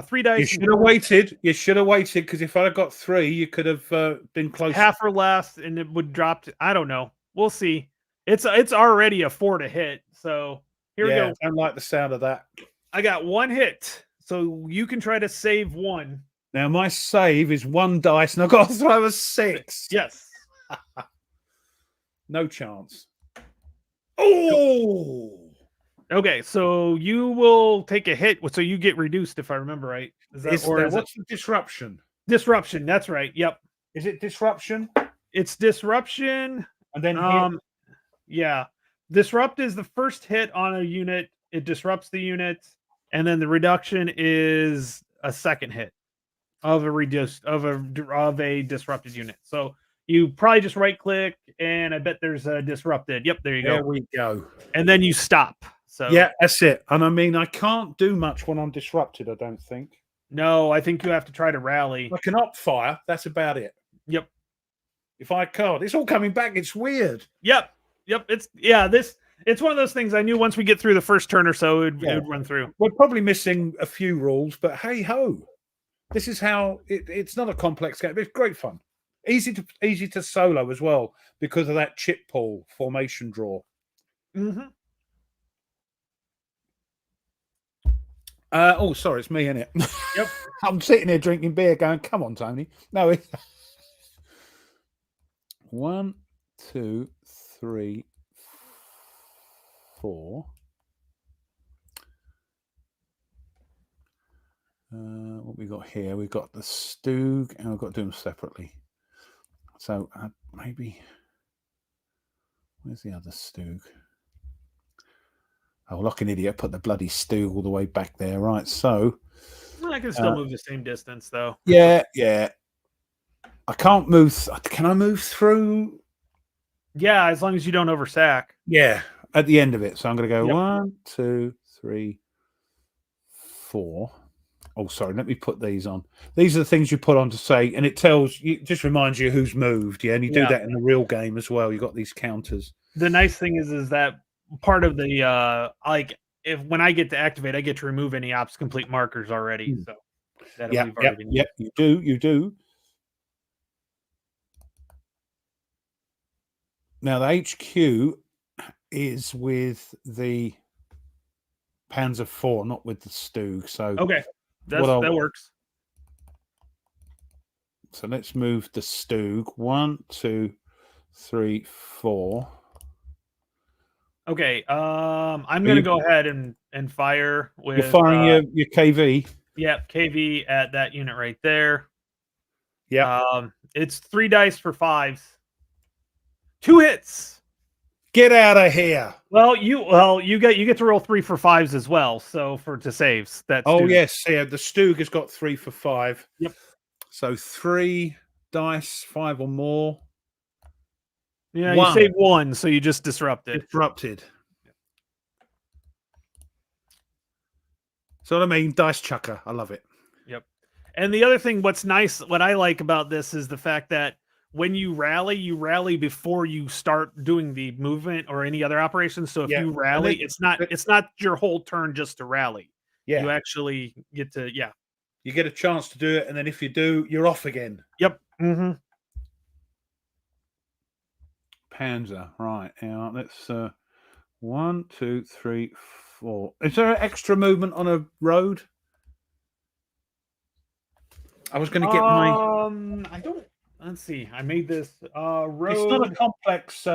3 dice. You should have waited. You should have waited, because if I'd have got 3, you could have been close. Half or less, and it would drop to, I don't know. We'll see. It's already a 4 to hit. So here we go. I don't like the sound of that. I got 1 hit. So you can try to save 1. Now my save is 1 dice, and I've got to throw a 6. Yes. No chance. Oh. Okay, so you will take a hit, so you get reduced, if I remember right. What's the disruption? Disruption, that's right. Yep. Is it disruption? It's disruption. And then yeah. Disrupt is the first hit on a unit. It disrupts the unit, and then the reduction is a second hit of a disrupted unit. So you probably just right click, and I bet there's a disrupted. Yep, there you go. There we go. And then you stop. So yeah, that's it. And I mean, I can't do much when I'm disrupted, I don't think. No, I think you have to try to rally. I can op fire. That's about it. Yep. If I can't, it's all coming back. It's weird. Yep. It's one of those things I knew once we get through the first turn or so, it would run through. We're probably missing a few rules, but hey ho. This is how it's not a complex game, but it's great fun. easy to solo as well because of that chip pull formation draw. Mm-hmm. Oh, sorry, it's me, innit? Yep. I'm sitting here drinking beer, going, "Come on, Tony." No, 1, 2, 3, 4. What we got here? We've got the Stug, and we've got to do them separately. So maybe where's the other Stug? Oh, like an idiot, put the bloody Stug all the way back there. Right, so I can still move the same distance, though. Yeah. I can't move. Can I move through? Yeah, as long as you don't oversack. Yeah, at the end of it. So I'm going to go Yep. 1, 2, 3, 4. Oh, sorry. Let me put these on. These are the things you put on to say, and it tells you, just reminds you who's moved. Yeah, and you do that in the real game as well. You got these counters. The nice thing is that part of the like if when I get to activate, I get to remove any ops complete markers already. So that we've already been. Yep, you do. Now the HQ is with the Panzer IV, not with the Stug. So okay, that works. So let's move the Stug. 1, 2, 3, 4. Okay, I'm gonna go ahead and fire with. You're firing your KV. Yeah, KV at that unit right there. Yeah. It's 3 dice for 5s. 2 hits. Get out of here. Well, you get to roll 3 for 5s as well. So to saves that. Oh yes, yeah. The Stug has got 3 for 5. Yep. So 3 dice, 5 or more. Yeah, you save 1, so you just disrupted. Disrupted. So what I mean, dice chucker. I love it. Yep. And the other thing, what I like about this is the fact that when you rally before you start doing the movement or any other operations. So if you rally, it's not your whole turn just to rally. Yeah. You actually get to, You get a chance to do it, and then if you do, you're off again. Yep. Mm-hmm. Panzer, right. Now let's 1, 2, 3, 4. Is there extra movement on a road? I was going to get my. I don't. Let's see. I made this road. It's not a complex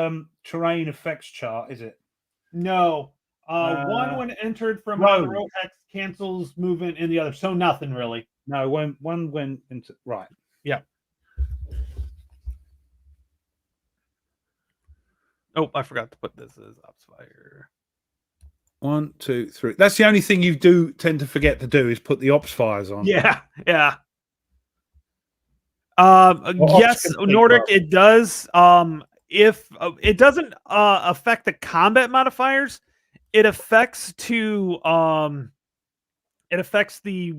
terrain effects chart, is it? No. One when entered from road hex cancels movement in the other, so nothing really. No, one went into right. Yeah. Oh, I forgot to put this as ops fire. 1, 2, 3. That's the only thing you do tend to forget to do is put the ops fires on. Yeah. Yes, Nordic, it does. If it doesn't affect the combat modifiers, it affects the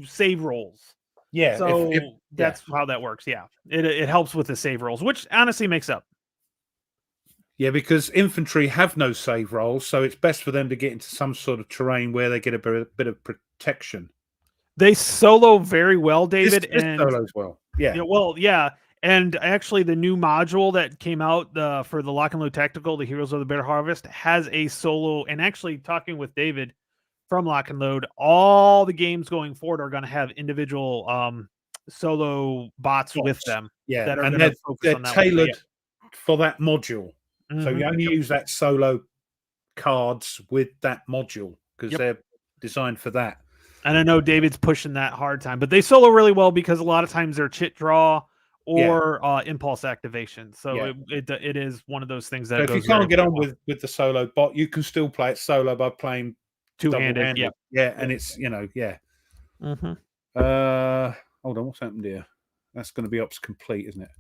save rolls. Yeah. So that's how that works. Yeah. It helps with the save rolls, which honestly makes up. Yeah, because infantry have no save rolls, so it's best for them to get into some sort of terrain where they get a bit of protection. They solo very well, David. This solos well. Yeah. And actually, the new module that came out for the Lock and Load Tactical, the Heroes of the Bitter Harvest, has a solo. And actually, talking with David from Lock and Load, all the games going forward are going to have individual solo bots with them. Yeah, that are and they're on that tailored for that module. Mm-hmm. So you only use that solo cards with that module because they're designed for that. And I know David's pushing that hard time, but they solo really well because a lot of times they're chit draw or impulse activation. So it is one of those things that if you can't get on with the solo bot, you can still play it solo by playing two-handed. Yeah, and it's Mm-hmm. Hold on, what's happened here? That's going to be ops complete, isn't it?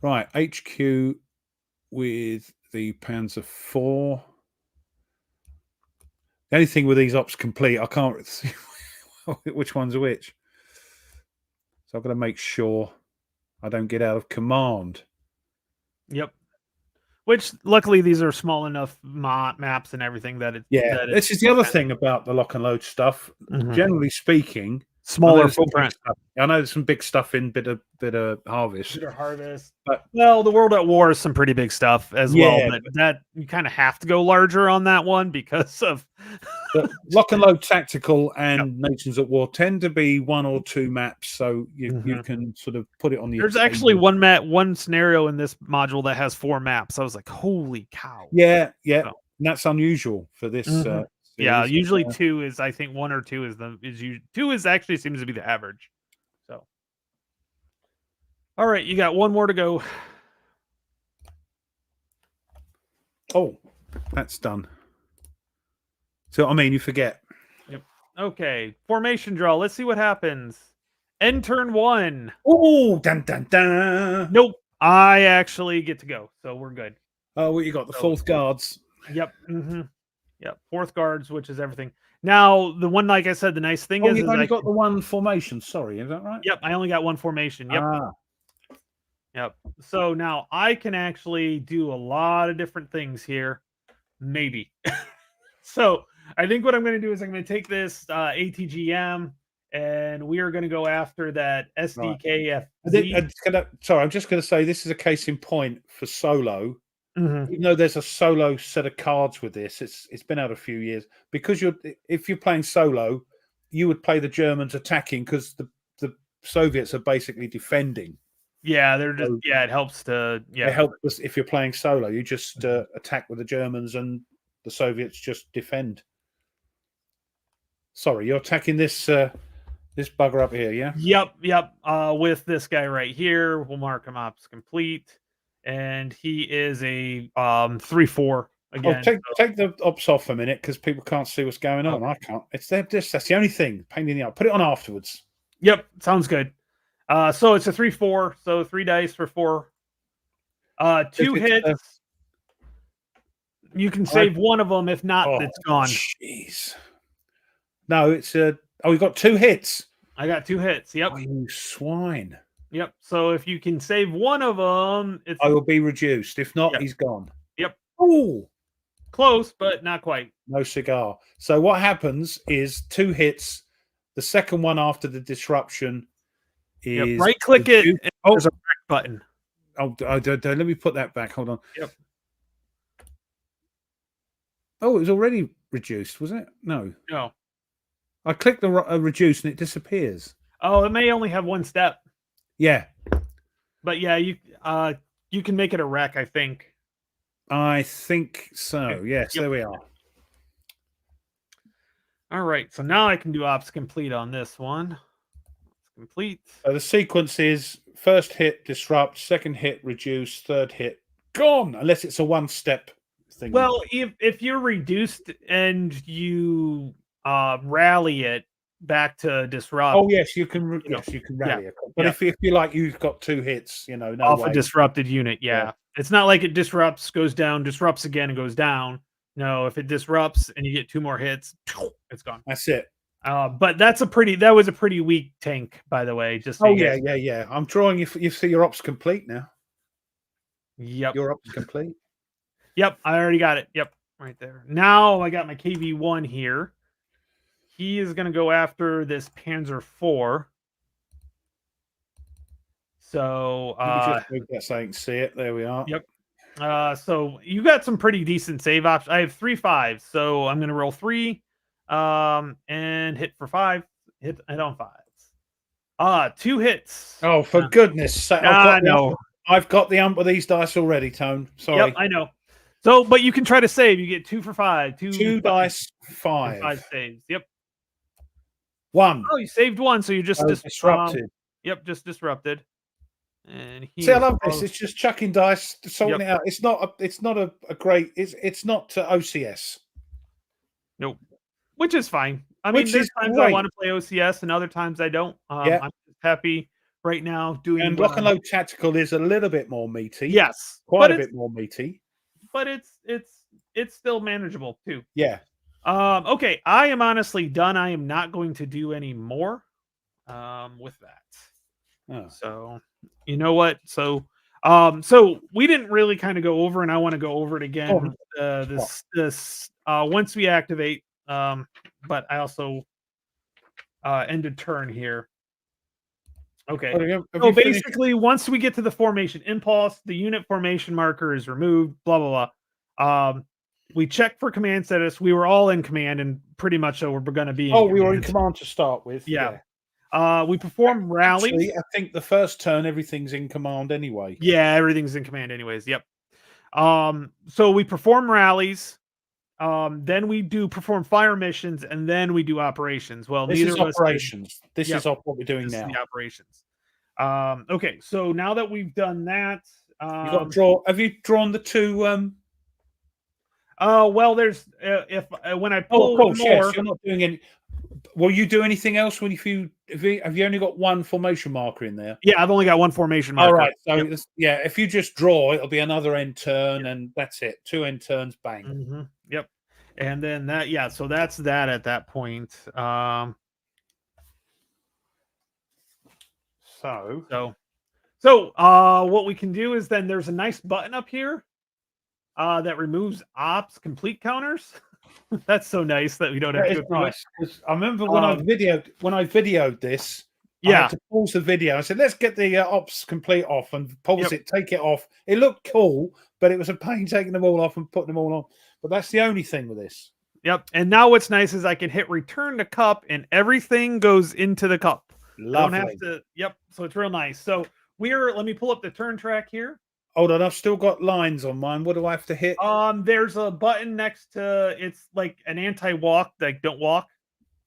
Right, HQ with the Panzer IV. The only thing with these ops complete, I can't see which one's which. So I've got to make sure I don't get out of command. Yep. Which luckily these are small enough maps and everything that it. Yeah, that this is the other thing about the lock and load stuff. Mhm. Generally speaking, Smaller footprint. I know there's some big stuff in bit of Harvest. Bitter Harvest. But well, the World at War is some pretty big stuff as well. Yeah, But that you kind of have to go larger on that one because of but Lock and Load Tactical and Nations at War tend to be 1 or 2 maps, so you can sort of put it on the. There's actually one scenario in this module that has 4 maps. I was like, holy cow! Yeah, So, and that's unusual for this. yeah, series. usually 2 is I think 1 or 2 is two is actually seems to be the average. So, all right, you got one more to go. Oh, that's done. So I mean, you forget. Yep. Okay, formation draw. Let's see what happens. End turn 1. Oh, dun dun dun. Nope. I actually get to go, so we're good. Oh, what you got? The 4th guards. Yep. Yep. 4th guards, which is everything. Now, the one, like I said, the nice thing is, you've only got the one formation. Sorry, is that right? Yep. I only got one formation. Yep. Yep. So now I can actually do a lot of different things here. Maybe. So I think what I'm going to do is I'm going to take this ATGM and we are going to go after that SDKF. Sorry, I'm just going to say this is a case in point for solo. Even though there's a solo set of cards with this, it's been out a few years because if you're playing solo, you would play the Germans attacking because the Soviets are basically defending. Yeah, they're just it helps to It helps if you're playing solo. You just attack with the Germans and the Soviets just defend. Sorry, you're attacking this this bugger up here, yeah? Yep. With this guy right here, we'll mark him up as complete. And he is a 3/4 again. Take the ops off a minute because people can't see what's going on. I can't. It's that's the only thing. Pain in the eye. Put it on afterwards. Yep, sounds good. So it's a 3/4. So 3 dice for 4. 2 hits. You can save one of them. If not, it's gone. Jeez. No, it's we got 2 hits. I got 2 hits. Yep. Oh, you swine. Yep. So if you can save one of them, I will be reduced. If not, he's gone. Yep. Oh, close, but not quite. No cigar. So what happens is 2 hits. The second one after the disruption is right click it. And there's a back button. Oh, let me put that back. Hold on. Yep. Oh, it was already reduced, was it? No. I click the reduce and it disappears. Oh, it may only have 1 step. Yeah. But yeah, you can make it a wreck, I think. I think so. Yes, there we are. All right, so now I can do ops complete on this one. Complete. So the sequence is first hit, disrupt, second hit, reduce, third hit, gone, unless it's a 1-step thing. Well, if you're reduced and you rally it back to disrupt. Oh yes, you can. Yes, you can rally it. But if you like, you've got 2 hits. No off a disrupted unit. Yeah, it's not like it disrupts, goes down, disrupts again, and goes down. No, if it disrupts and you get 2 more hits, it's gone. That's it. But that was a pretty weak tank, by the way. Just so yeah. I'm drawing you. You see your ops complete now. Yep, your ops complete. Yep, I already got it. Yep, right there. Now I got my KV-1 here. He is going to go after this Panzer IV. So just move that so I can see it. There we are. Yep. So you got some pretty decent save options. I have 3 5s, so I'm going to roll 3, and hit for 5. Hit on 5s. 2 hits. Oh, for goodness sake! I've got the ump of these dice already, Tone. Sorry. Yep, I know. So, but you can try to save. You get 2 for 5. 2 dice, 5. 5 saves. Yep. 1. Oh, you saved 1, so you just disrupted. Yep, just disrupted. And see, I love this. It's just chucking dice, sorting it out. It's not a great. It's not OCS. Nope. Which is fine. I mean, there's times I want to play OCS, and other times I don't. I'm just happy right now doing. And Lock and Load Tactical is a little bit more meaty. Yes, quite a bit more meaty. But it's still manageable too. Yeah. Okay, I am honestly done. I am not going to do any more with that. Oh. So, you know what? So, So we didn't really kind of go over, and I want to go over it again. Once we activate, but I also ended turn here. Okay. So basically, once we get to the formation impulse, the unit formation marker is removed. Blah blah blah. We checked for command status. We were all in command, and pretty much so we're going to be. We were in command to start with. Yeah. We perform rallies. Actually, I think the first turn everything's in command anyway. Yeah, everything's in command anyways. Yep. So we perform rallies. Then we do perform fire missions, and then we do operations. Well, this is operations. This yep, is what we're doing now. The operations. Okay, so now that we've done that, you got to draw. Have you drawn the two? Well, there's when I pull more, yes, you're not doing any. Will you do anything else when have you only got one formation marker in there? Yeah, I've only got one formation marker. All right, so yeah, if you just draw, it'll be another end turn, and that's it. 2 end turns, bang. Mm-hmm. Yep, and then that, yeah, so that's that at that point. So what we can do is then there's a nice button up here that removes ops complete counters. That's so nice that we don't have to do nice. I remember when I videoed this, I had to pause the video. I said, let's get the ops complete off and pause it, take it off. It looked cool, but it was a pain taking them all off and putting them all on. But that's the only thing with this. Yep. And now what's nice is I can hit return to cup and everything goes into the cup. Lovely. I don't have to, yep. So it's real nice. So let me pull up the turn track here. Hold on, I've still got lines on mine. What do I have to hit? There's a button next to, it's like an anti-walk, like don't walk.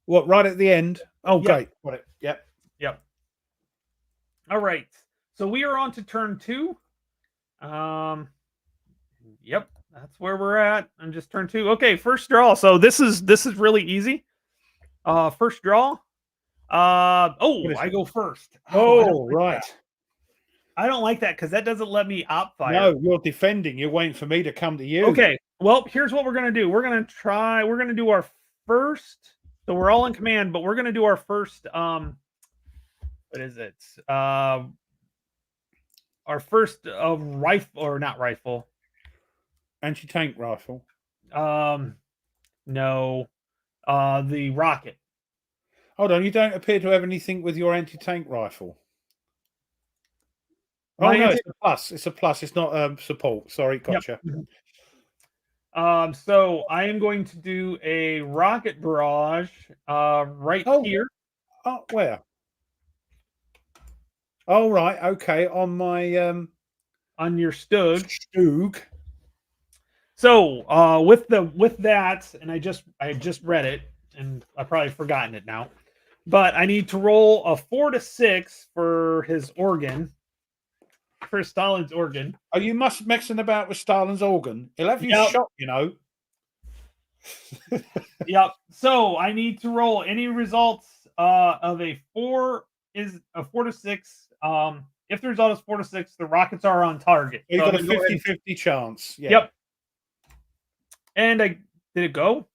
What, right at the end? Oh, great. Got it. Yep. Yep. All right. So we are on to turn 2. Yep, that's where we're at. I'm just turn 2. Okay, first draw. So this is really easy. First draw. I go first. Right. I don't like that because that doesn't let me op fire. No, you're defending. You're waiting for me to come to you. Okay. Well, here's what we're gonna do. We're gonna do our first. So we're all in command, but we're gonna do our first. What is it? Our first rifle, or not rifle? Anti-tank rifle. No. The rocket. Hold on. You don't appear to have anything with your anti-tank rifle. Oh, no, it's a plus. It's a plus. It's not support. Sorry, gotcha. Yep. So I am going to do a rocket barrage here. Oh, where? Oh, right. Okay. On my on your Stug. So with that, and I just read it, and I've probably forgotten it now. But I need to roll a 4 to 6 for his organ. For Stalin's organ. Are you messing about with Stalin's organ? He'll have you shot, you know. Yep. So I need to roll any results of a 4 to 6. If the result is 4 to 6, the rockets are on target. You've got a 50-50 chance. Yeah. Yep. And did it go?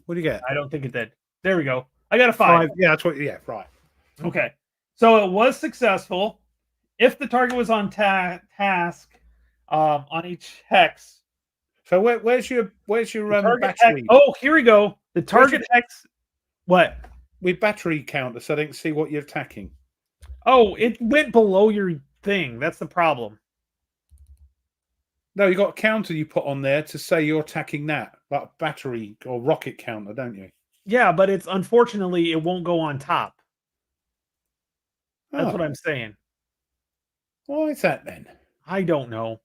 What do you get? I don't think it did. There we go. I got a 5. Yeah, that's what. Yeah, right. Okay. So it was successful. If the target was on task on each hex. So where's your battery? Hex, oh, here we go. The target hex. What? With battery counter, so they can see what you're attacking. Oh, it went below your thing. That's the problem. No, you got a counter you put on there to say you're attacking that, like battery or rocket counter, don't you? Yeah, but it's unfortunately it won't go on top. That's what I'm saying. Why is that then? I don't know.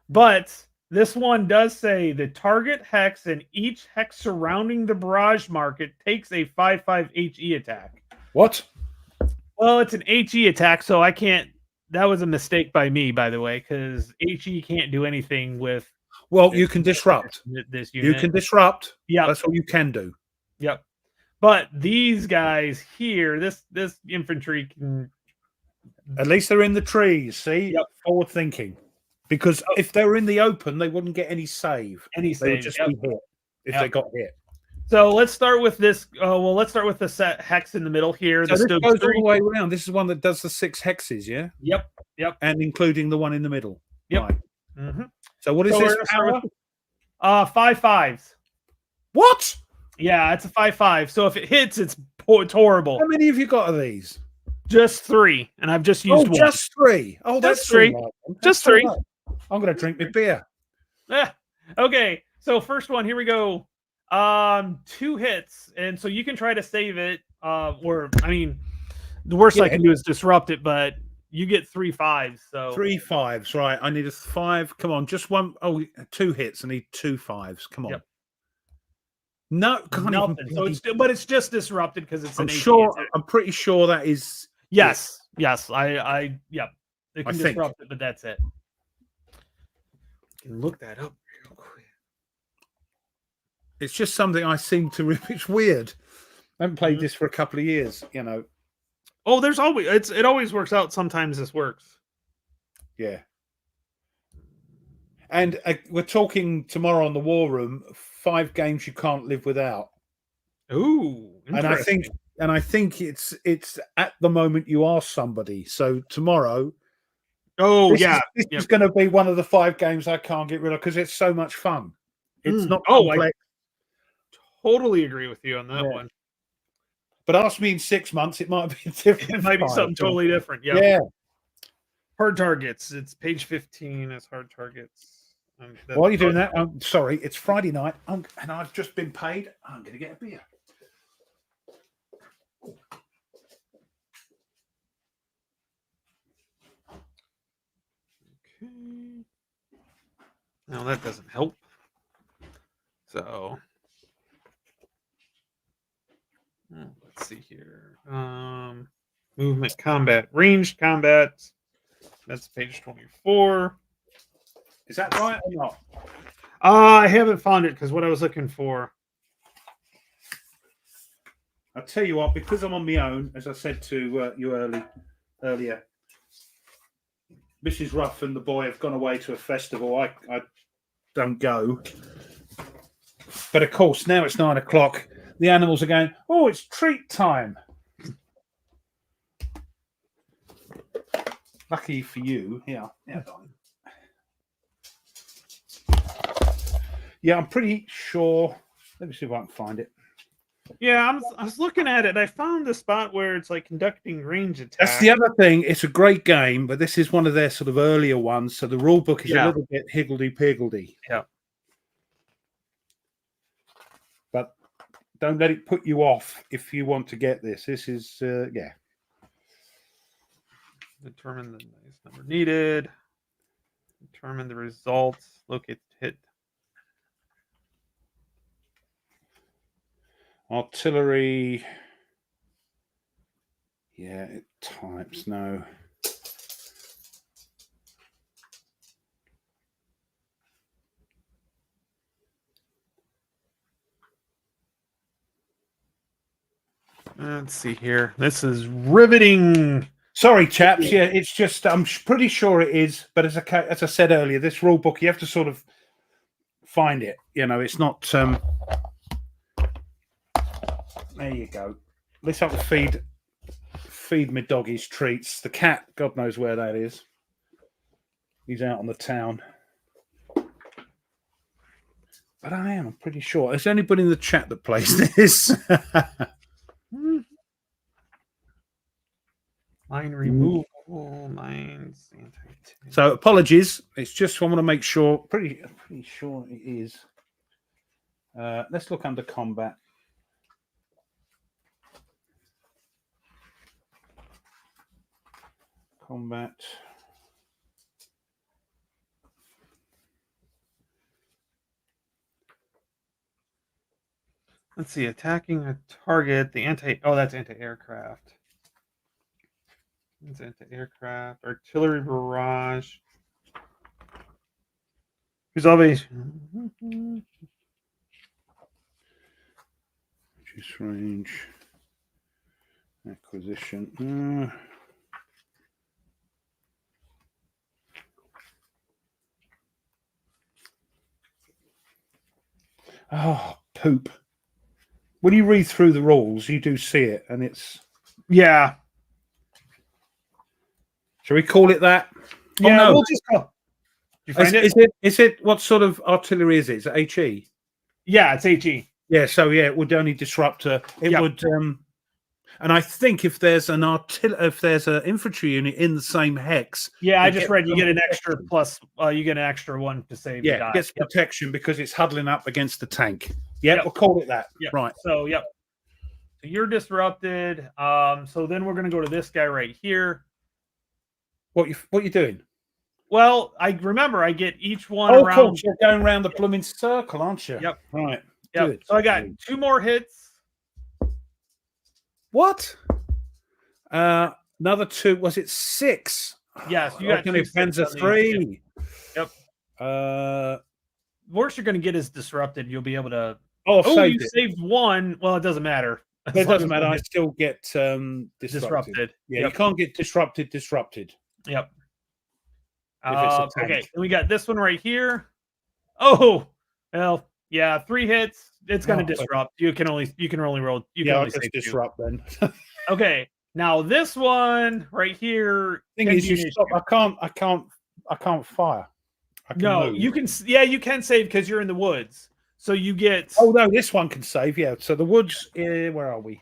But this one does say the target hex and each hex surrounding the barrage market takes a 5/5 HE attack. What? Well, it's an HE attack, so I can't. That was a mistake by me, by the way, because HE can't do anything with. Well, you can disrupt this unit. You can disrupt. Yeah, that's all you can do. Yep. But these guys here, this infantry can. At least they're in the trees. See, forward thinking. Because if they were in the open, they wouldn't get any save. They would just be hit if they got hit. So let's start with this. Well, let's start with the set hex in the middle here. So the this goes all the way around. This is one that does the 6 hexes, yeah? Yep. Yep. And including the one in the middle. Yep. Right. Mm-hmm. So what is this power? 5 5s. What? Yeah, it's a 5/5. So if it hits, it's horrible. How many have you got of these? Just 3, and I've just used one. Just 3. Oh, that's 3. Right. Just 3. I'm going to drink my beer. Okay, so first one. Here we go. 2 hits, and so you can try to save it. Or I mean, the worst I can do is disrupt it, but you get 3 5s. So 3 5s, right? I need a 5. Come on, just one. Oh, 2 hits. I need 2 5s. Come on. Yep. No, nothing. So it's just disrupted because it's. I'm pretty sure that is. Yes. I yep. It can disrupt it, but that's it. You can look that up real quick. It's just something I seem to. It's weird. I haven't played this for a couple of years. You know. Oh, there's always it always works out. Sometimes this works. Yeah. And we're talking tomorrow on the War Room. 5 games you can't live without. Ooh, and I think it's at the moment you are somebody. So tomorrow. Oh this is going to be one of the 5 games I can't get rid of because it's so much fun. It's not complex. I totally agree with you on that one. But ask me in 6 months, it might be different. It might be something totally different. Yeah. Hard targets. It's page 15 as hard targets. While you're doing that, I'm sorry, it's Friday night, and I've just been paid. I'm going to get a beer. Okay. Now that doesn't help. So let's see here. Movement, combat, ranged combat. That's page 24. Is that right or not? I haven't found it because what I was looking for. I'll tell you what, because I'm on my own, as I said to you earlier, Mrs. Ruff and the boy have gone away to a festival. I don't go. But of course, now it's 9 o'clock. The animals are going, oh, it's treat time. Lucky for you. Yeah, darling. Yeah, I'm pretty sure. Let me see if I can find it. Yeah, I was looking at it. I found the spot where it's like conducting range attacks. That's the other thing. It's a great game, but this is one of their sort of earlier ones. So the rule book is a little bit higgledy-piggledy. Yeah. But don't let it put you off if you want to get this. This is, Determine the nice number needed. Determine the results. Locate the hit. Artillery. Yeah, it types no. Let's see here. This is riveting. Sorry, chaps. Yeah, it's just I'm pretty sure it is. But as I said earlier, this rule book you have to sort of find it. You know, it's not. There you go. Let's have to feed my dog his treats. The cat, God knows where that is. He's out on the town. But I'm pretty sure. Is there anybody in the chat that plays this? Line removal, lines. So apologies. It's just I want to make sure. Pretty sure it is. Let's look under combat. Combat. Let's see. Attacking a target. That's anti-aircraft. It's anti-aircraft. Artillery barrage. Who's always reduce range. Acquisition. Oh, poop. when you read through the rules, you do see it, and it's. Yeah. Shall we call it that? Yeah, no. We'll just call. Did you find it? Is it what sort of artillery is it? Is it HE? Yeah, it's HE. Yeah, so it would only disrupt it would and I think if there's an infantry unit in the same hex. Yeah, I just read you get an extra plus you get an extra one to save. Yeah, it gets protection because it's huddling up against the tank. Yeah, we'll call it that. Yep. Right. So so you're disrupted. So then we're gonna go to this guy right here. What you doing? Well, I remember I get each one around. Of course, you're going around the blooming circle, aren't you? Yep. Right. Yep. Good. So I got 2 more hits. What? Another 2. Was it 6? Yes, you got 2 Panzer 3. Yep. Worst you're going to get is disrupted. You'll be able to. Oh, you saved 1. Well, it doesn't matter. It doesn't matter. I still get disrupted. Yeah, you can't get disrupted. Yep. Okay, and we got this one right here. Oh, well, yeah, 3 hits. It's going to disrupt. You can only roll. I'll just disrupt then. Okay, now this one right here. Thing is, you stop. I can't fire. No, you can. Yeah, you can save because you're in the woods. So you get. Oh no, this one can save. Yeah. So the woods. Where are we?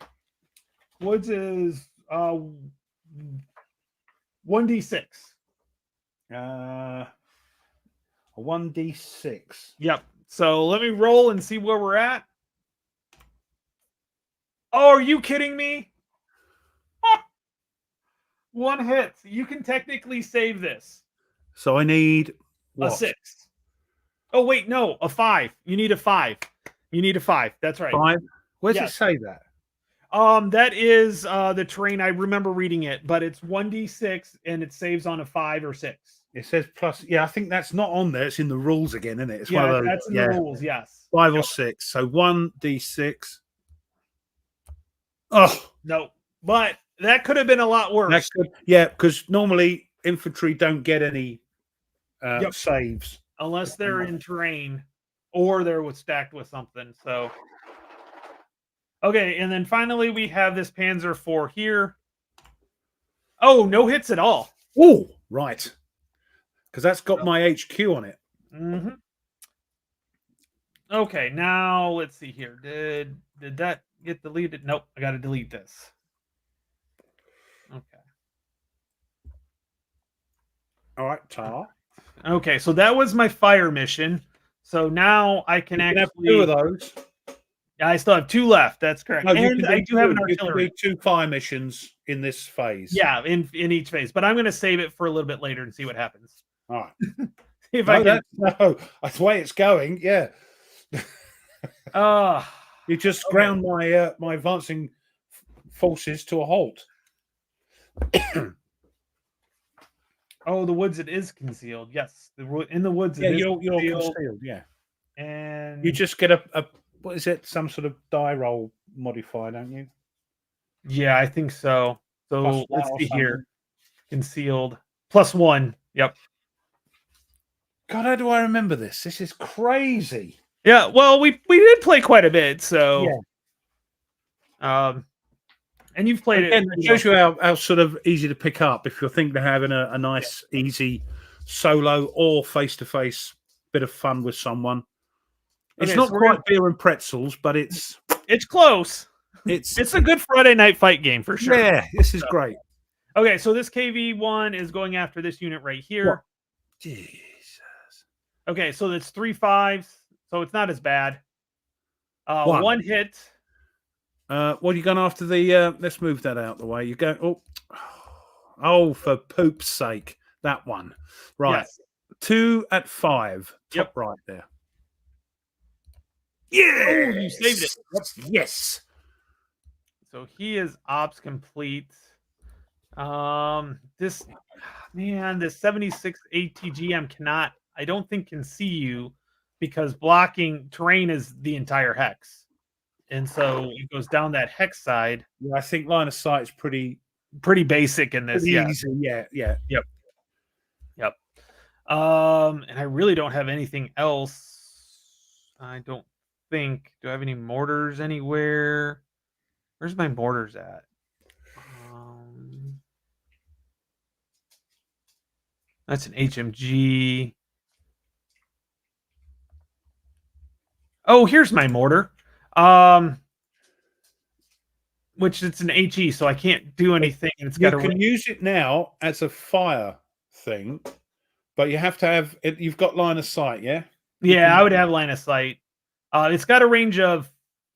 Woods is 1d6. A 1d6. Yep. So let me roll and see where we're at. Oh, are you kidding me? 1 hit. You can technically save this. So I need a 6. Oh wait, no, a 5. You need a 5. That's right. 5. Where does it say that? That is the terrain. I remember reading it, but it's 1d6 and it saves on a 5 or 6. It says plus. Yeah, I think that's not on there. It's in the rules again, isn't it? It's one of those. That's in the rules. Yes. 5 or 6. So 1d6. Oh no, but that could have been a lot worse. Because normally infantry don't get any saves unless they're in terrain or they're stacked with something. So. Okay, and then finally we have this Panzer IV here. Oh, no hits at all. Oh, right. Because that's got my HQ on it. Mm-hmm. Okay, now let's see here. Did that get deleted? Nope, I got to delete this. Okay. All right, Tar. Okay, so that was my fire mission. So now I can actually have 2 of those. Yeah, I still have 2 left. That's correct. No, and I do have an artillery. You can do 2 fire missions in this phase. Yeah, in each phase. But I'm going to save it for a little bit later and see what happens. All right. That's the way it's going. Yeah. You just ground my advancing forces to a halt. Oh, the woods, it is concealed. Yes, in the woods. You're concealed. Yeah, and you just get a what is it? Some sort of die roll modifier, don't you? Yeah, I think so. So let's see here. Concealed +1. Yep. God, how do I remember this? This is crazy. Yeah, well, we did play quite a bit, so and you've played it. It shows you how sort of easy to pick up if you're thinking of having a nice, easy solo or face-to-face bit of fun with someone. It's not quite beer and pretzels, but it's close. It's a good Friday night fight game for sure. Yeah, this is great. Okay, so this KV-1 is going after this unit right here. What? Jesus. Okay, so that's 3 5s, so it's not as bad. 1 hit. What are you going after the? Let's move that out the way. You go. Oh, for poop's sake, that one. Right. Yes. 2 at 5. Top right there. Yeah, oh, you saved it. Yes. So he is ops complete. This 76 ATGM I don't think can see you because blocking terrain is the entire hex. And so it goes down that hex side. Yeah, I think line of sight is pretty basic in this. Easy. Yeah. Yep. And I really don't have anything else. I don't think. Do I have any mortars anywhere? Where's my mortars at? That's an HMG. Oh, here's my mortar. Which it's an HE, so I can't do anything. It's got You can use it now as a fire thing, but you have to have it. You've got line of sight, yeah. Yeah, I would have line of sight. It's got a range of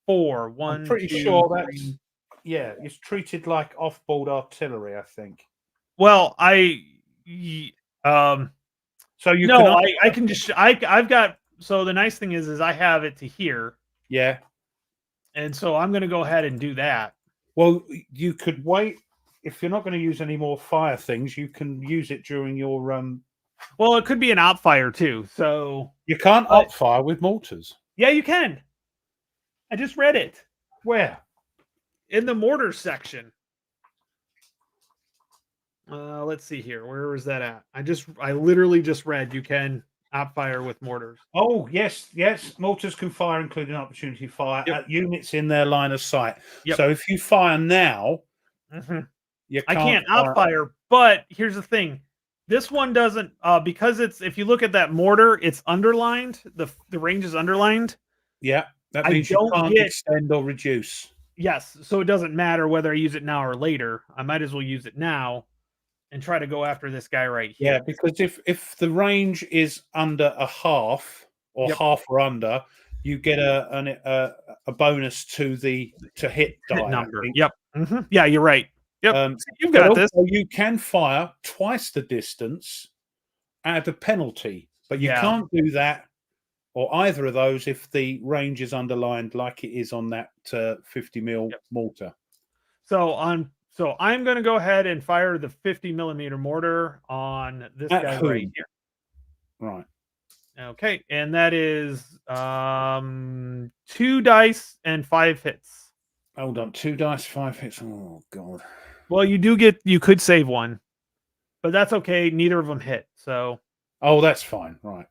4. 1, I'm pretty 2, sure 3. that's it's treated like off-board artillery, I think. Well, So you no, I can just I've got. So the nice thing is I have it to here. Yeah. And so I'm going to go ahead and do that. Well, you could wait. If you're not going to use any more fire things, you can use it during your Well, it could be an op fire too. So you can't op fire with mortars. Yeah, you can. I just read it. Where? In the mortar section. Let's see here. Where was that at? I literally just read you can op fire with mortars. Oh, yes. Mortars can fire, including opportunity fire, at units in their line of sight. Yep. So if you fire now, I can't op fire. But here's the thing. This one doesn't, because if you look at that mortar, it's underlined. The range is underlined. Yeah. That means you can't extend or reduce. Yes. So it doesn't matter whether I use it now or later. I might as well use it now and try to go after this guy right here. Yeah, because if the range is under a half or half or under, you get a bonus to hit die number. Yep. Yeah, you're right. Yep. You've got this. You can fire twice the distance at a penalty, but you can't do that or either of those if the range is underlined like it is on that 50 mil mortar. So I'm going to go ahead and fire the 50 millimeter mortar on this guy right here. Right. Okay, and that is 2 dice and 5 hits. Hold on, 2 dice, 5 hits. Oh God. Well, you could save one, but that's okay. Neither of them hit. So. Oh, that's fine. Right.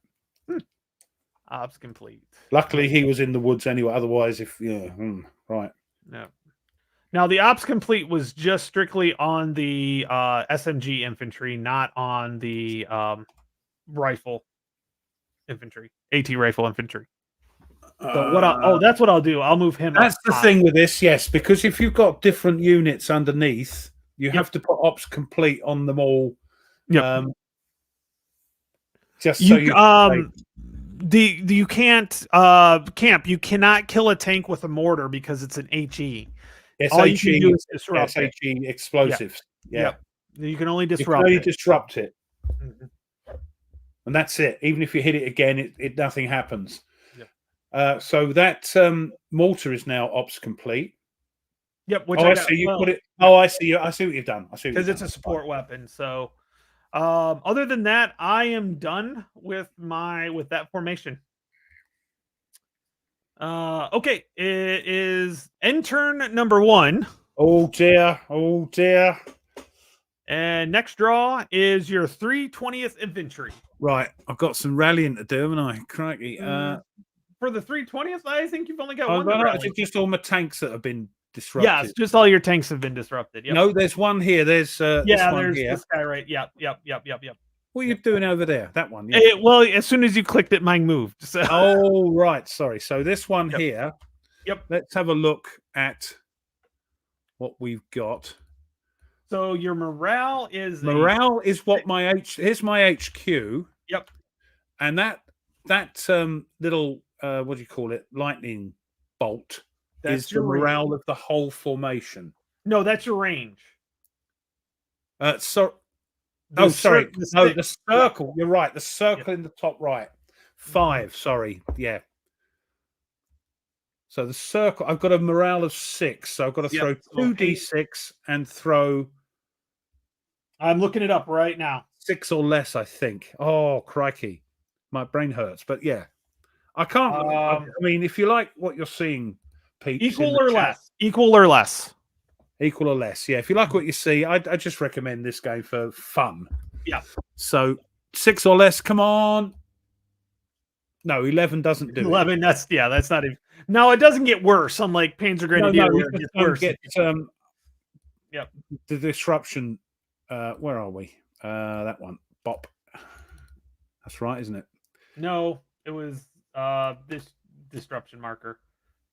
Ops complete. Luckily, he was in the woods anyway. Otherwise, right. No. Now, the ops complete was just strictly on the SMG infantry, not on the rifle infantry, AT rifle infantry. So that's what I'll do. I'll move him. That's the thing with this, yes, because if you've got different units underneath, you have to put ops complete on them all. Yep. Just so you can't camp. You cannot kill a tank with a mortar because it's an HE. All you can do is disrupt it. HE explosives. Yeah. You can only disrupt it. And that's it. Even if you hit it again, nothing happens. So that mortar is now ops complete. Yep. I see you put it. Oh, I see you. I see what you've done. I see because it's a support weapon. So, other than that, I am done with that formation. Okay, it is end turn number 1. Oh dear. And next draw is your 320th infantry. Right, I've got some rallying to do, haven't I? Crikey. For the 320th, I think you've only got one. It's just all my tanks that have been disrupted. Yes, just all your tanks have been disrupted. Yep. No, there's one here. There's there's this guy right. Yep. What are you doing over there? That one. Yeah. Well, as soon as you clicked it, mine moved. So. Oh, right. Sorry. So this one here. Yep. Let's have a look at what we've got. So your morale is what here's my HQ. Yep. And that little what do you call it? Lightning bolt is the morale of the whole formation. No, that's your range. The circle. You're right. The circle in the top right. 5. Sorry. Yeah. So the circle. I've got a morale of 6. So I've got to throw 2d6 and throw. I'm looking it up right now. 6 or less, I think. Oh, crikey. My brain hurts. But yeah. I can't. I mean, if you like what you're seeing, Pete. Equal or less. Equal or less. Equal or less. Yeah. If you like what you see, I just recommend this game for fun. Yeah. So 6 or less. Come on. No, 11 doesn't do 11. it. That's not even. No, it doesn't get worse. Unlike Panzer Grenadier, no, where it gets worse. Yep. The disruption. Where are we? That one. Bop. That's right, isn't it? No, it was this disruption marker.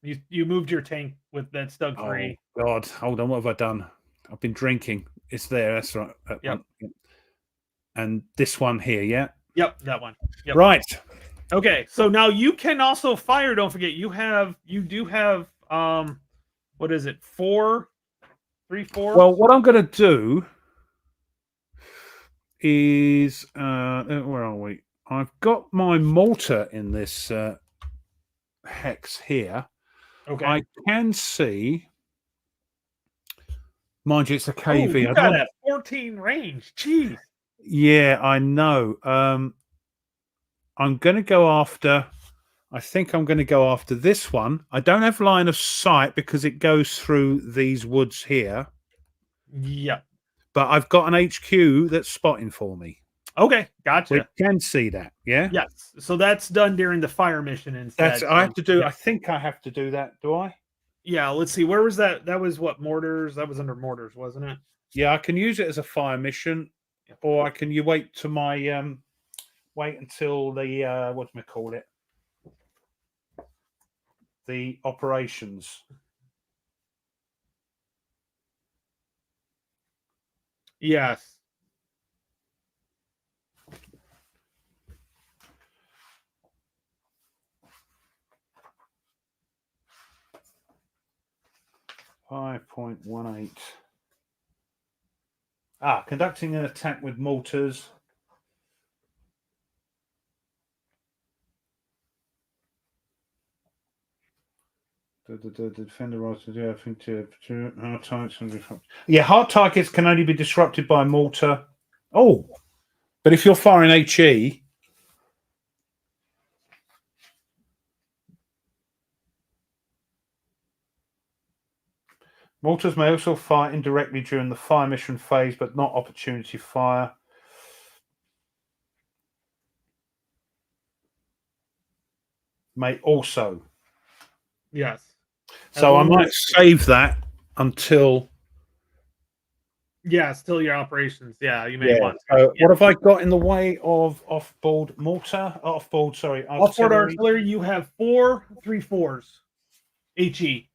You moved your tank with that Stug 3. Oh God, hold on. What have I done? I've been drinking. It's there. That's right. Yep. And this one here, yeah. Yep, that one. Yep. Right. Okay, so now you can also fire. Don't forget, you do have what is it? 4, 3, 4. Well, what I'm going to do is where are we? I've got my mortar in this hex here. Okay. I can see. Mind you, it's a KV. Oh, you got a 14 range. Jeez. Yeah, I know. I'm going to go after. I think I'm going to go after this one. I don't have line of sight because it goes through these woods here. Yep. But I've got an HQ that's spotting for me. Okay, gotcha. We can see that, yeah? Yes. So that's done during the fire mission instead. I have to do. I think I have to do that. Do I? Yeah. Let's see. Where was that? That was what, mortars? That was under mortars, wasn't it? Yeah, I can use it as a fire mission, or I can. You wait to my wait until the what do we call it? The operations. Yes. .18. Conducting an attack with mortars. The defender right to do everything to hard targets and disrupt. Yeah, hard targets can only be disrupted by mortar. Oh, but if you're firing HE, mortars may also fire indirectly during the fire mission phase, but not opportunity fire. May also. Yes. So I might save that until. Yeah, still your operations. Yeah, you may want to. So what have I got in the way of off-board mortar? Off-board, sorry. Off-board artillery, you have 4 3-4s. HE.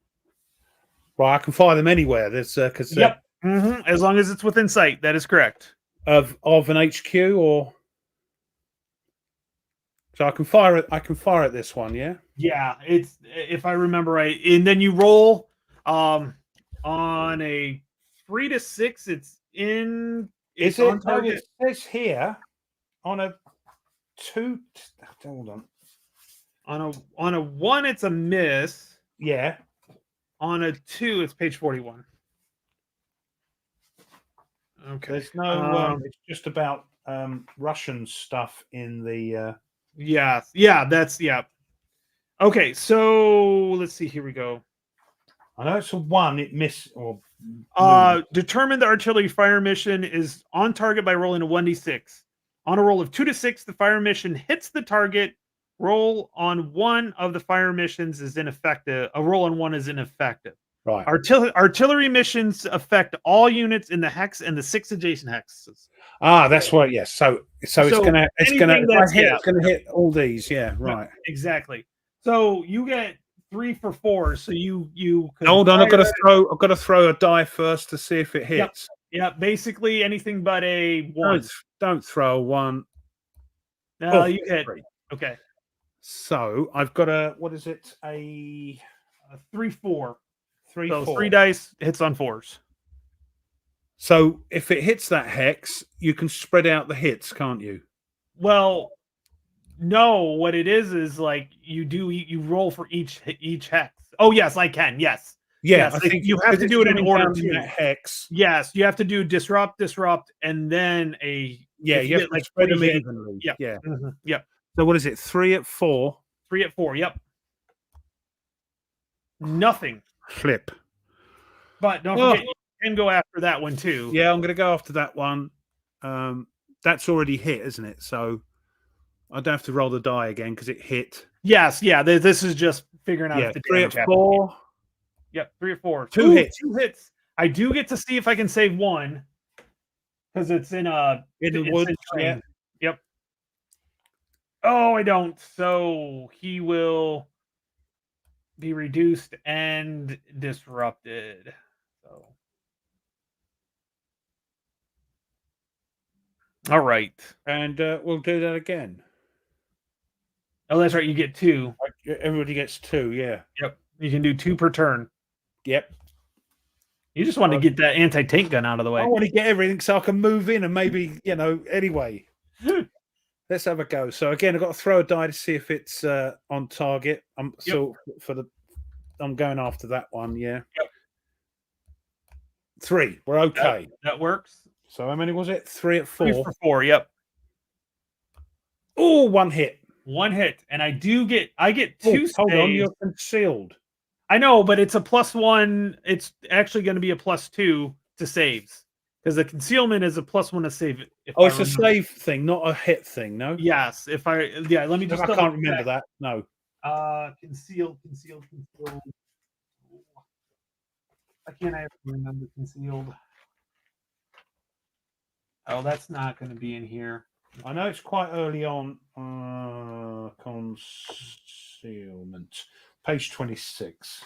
Right, I can fire them anywhere. There's because yep. As long as it's within sight, that is correct. Of an HQ, or so I can fire it. I can fire at this one, yeah. Yeah, it's, if I remember right, and then you roll on a 3 to 6. It's in. Is it on target? It says here on a 2. Hold on. On a 1, it's a miss. Yeah. On a 2, it's page 41. Okay. There's no. It's just about Russian stuff in the. Yeah. That's Okay, so let's see. Here we go. I know it's a 1. It missed or. Determine the artillery fire mission is on target by rolling a 1d6. On a roll of 2 to 6, the fire mission hits the target. Roll on 1 of the fire missions is ineffective. A roll on 1 is ineffective. Right. Artillery missions affect all units in the hex and the 6 adjacent hexes. That's what. Yes. So it's gonna hit all these. Yeah. Right. Exactly. So you get 3 for 4. So you hold on. I've got to throw a die first to see if it hits. Yeah. Basically anything but a 1. Don't throw a 1. No, you hit. Okay. So I've got a, what is it? A 3-4. 3-4. 3 dice hits on 4s. So if it hits that hex, you can spread out the hits, can't you? Well, no. What it is like you roll for each hex. Oh yes, I can. Yes. Yeah, yes, I think you have to do it in order to that hex. Yes, you have to do disrupt, and then a. Yeah, you have to spread them evenly. Yep. Yeah. Yep. So what is it? 3 at 4. 3 at 4. Yep. Nothing. Flip. But don't forget, you can go after that one too. Yeah, I'm going to go after that one. That's already hit, isn't it? So I don't have to roll the die again because it hit. Yes. Yeah. This is just figuring out if the 3 damage at 4. happened. Yep, 3 or 4. Two hits. 2 hits. I do get to see if I can save one because it's in the woods. Yeah. Yep. Oh, I don't. So he will be reduced and disrupted. So, all right. And we'll do that again. Oh, that's right. You get 2. Everybody gets 2. Yeah. Yep. You can do 2 per turn. Yep. You just want to get that anti-tank gun out of the way. I want to get everything so I can move in and maybe, anyway. Let's have a go. So again, I've got to throw a die to see if it's on target. I'm going after that one. Yeah. Yep. 3. We're okay. That works. So how many was it? 3 at 4. 3 for 4. Yep. Oh, 1 hit. 1 hit, and I get 2 saves. Hold on, you're concealed. I know, but it's a +1. It's actually going to be a +2 to saves because the concealment is a +1 to save. It's a save thing, not a hit thing. No. Yes. Let me just. I can't remember that. No. Concealed. Why can't I remember concealed? Oh, that's not going to be in here. I know it's quite early on. Concealment, page 26.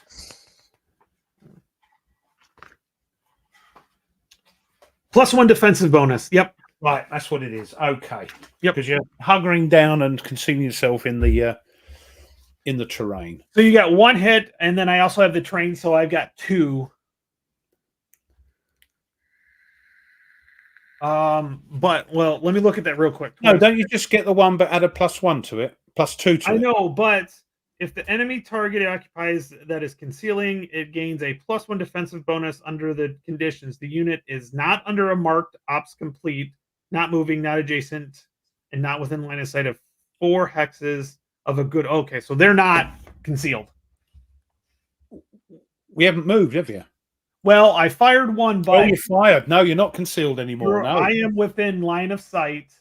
+1 defensive bonus. Yep. Right, that's what it is. Okay. Yep. Because you're hunkering down and concealing yourself in the terrain. So you got 1 hit, and then I also have the train, so I've got 2. But let me look at that real quick. No, don't you just get the 1 but add a +1 to it? +2 to it. I know, but if the enemy target occupies that is concealing, it gains a +1 defensive bonus under the conditions. The unit is not under a marked ops complete, not moving, not adjacent, and not within line of sight of 4 hexes of a good. Okay, so they're not concealed. We haven't moved, have you? Well, I fired 1, but you fired. No, you're not concealed anymore. No. I am within line of sight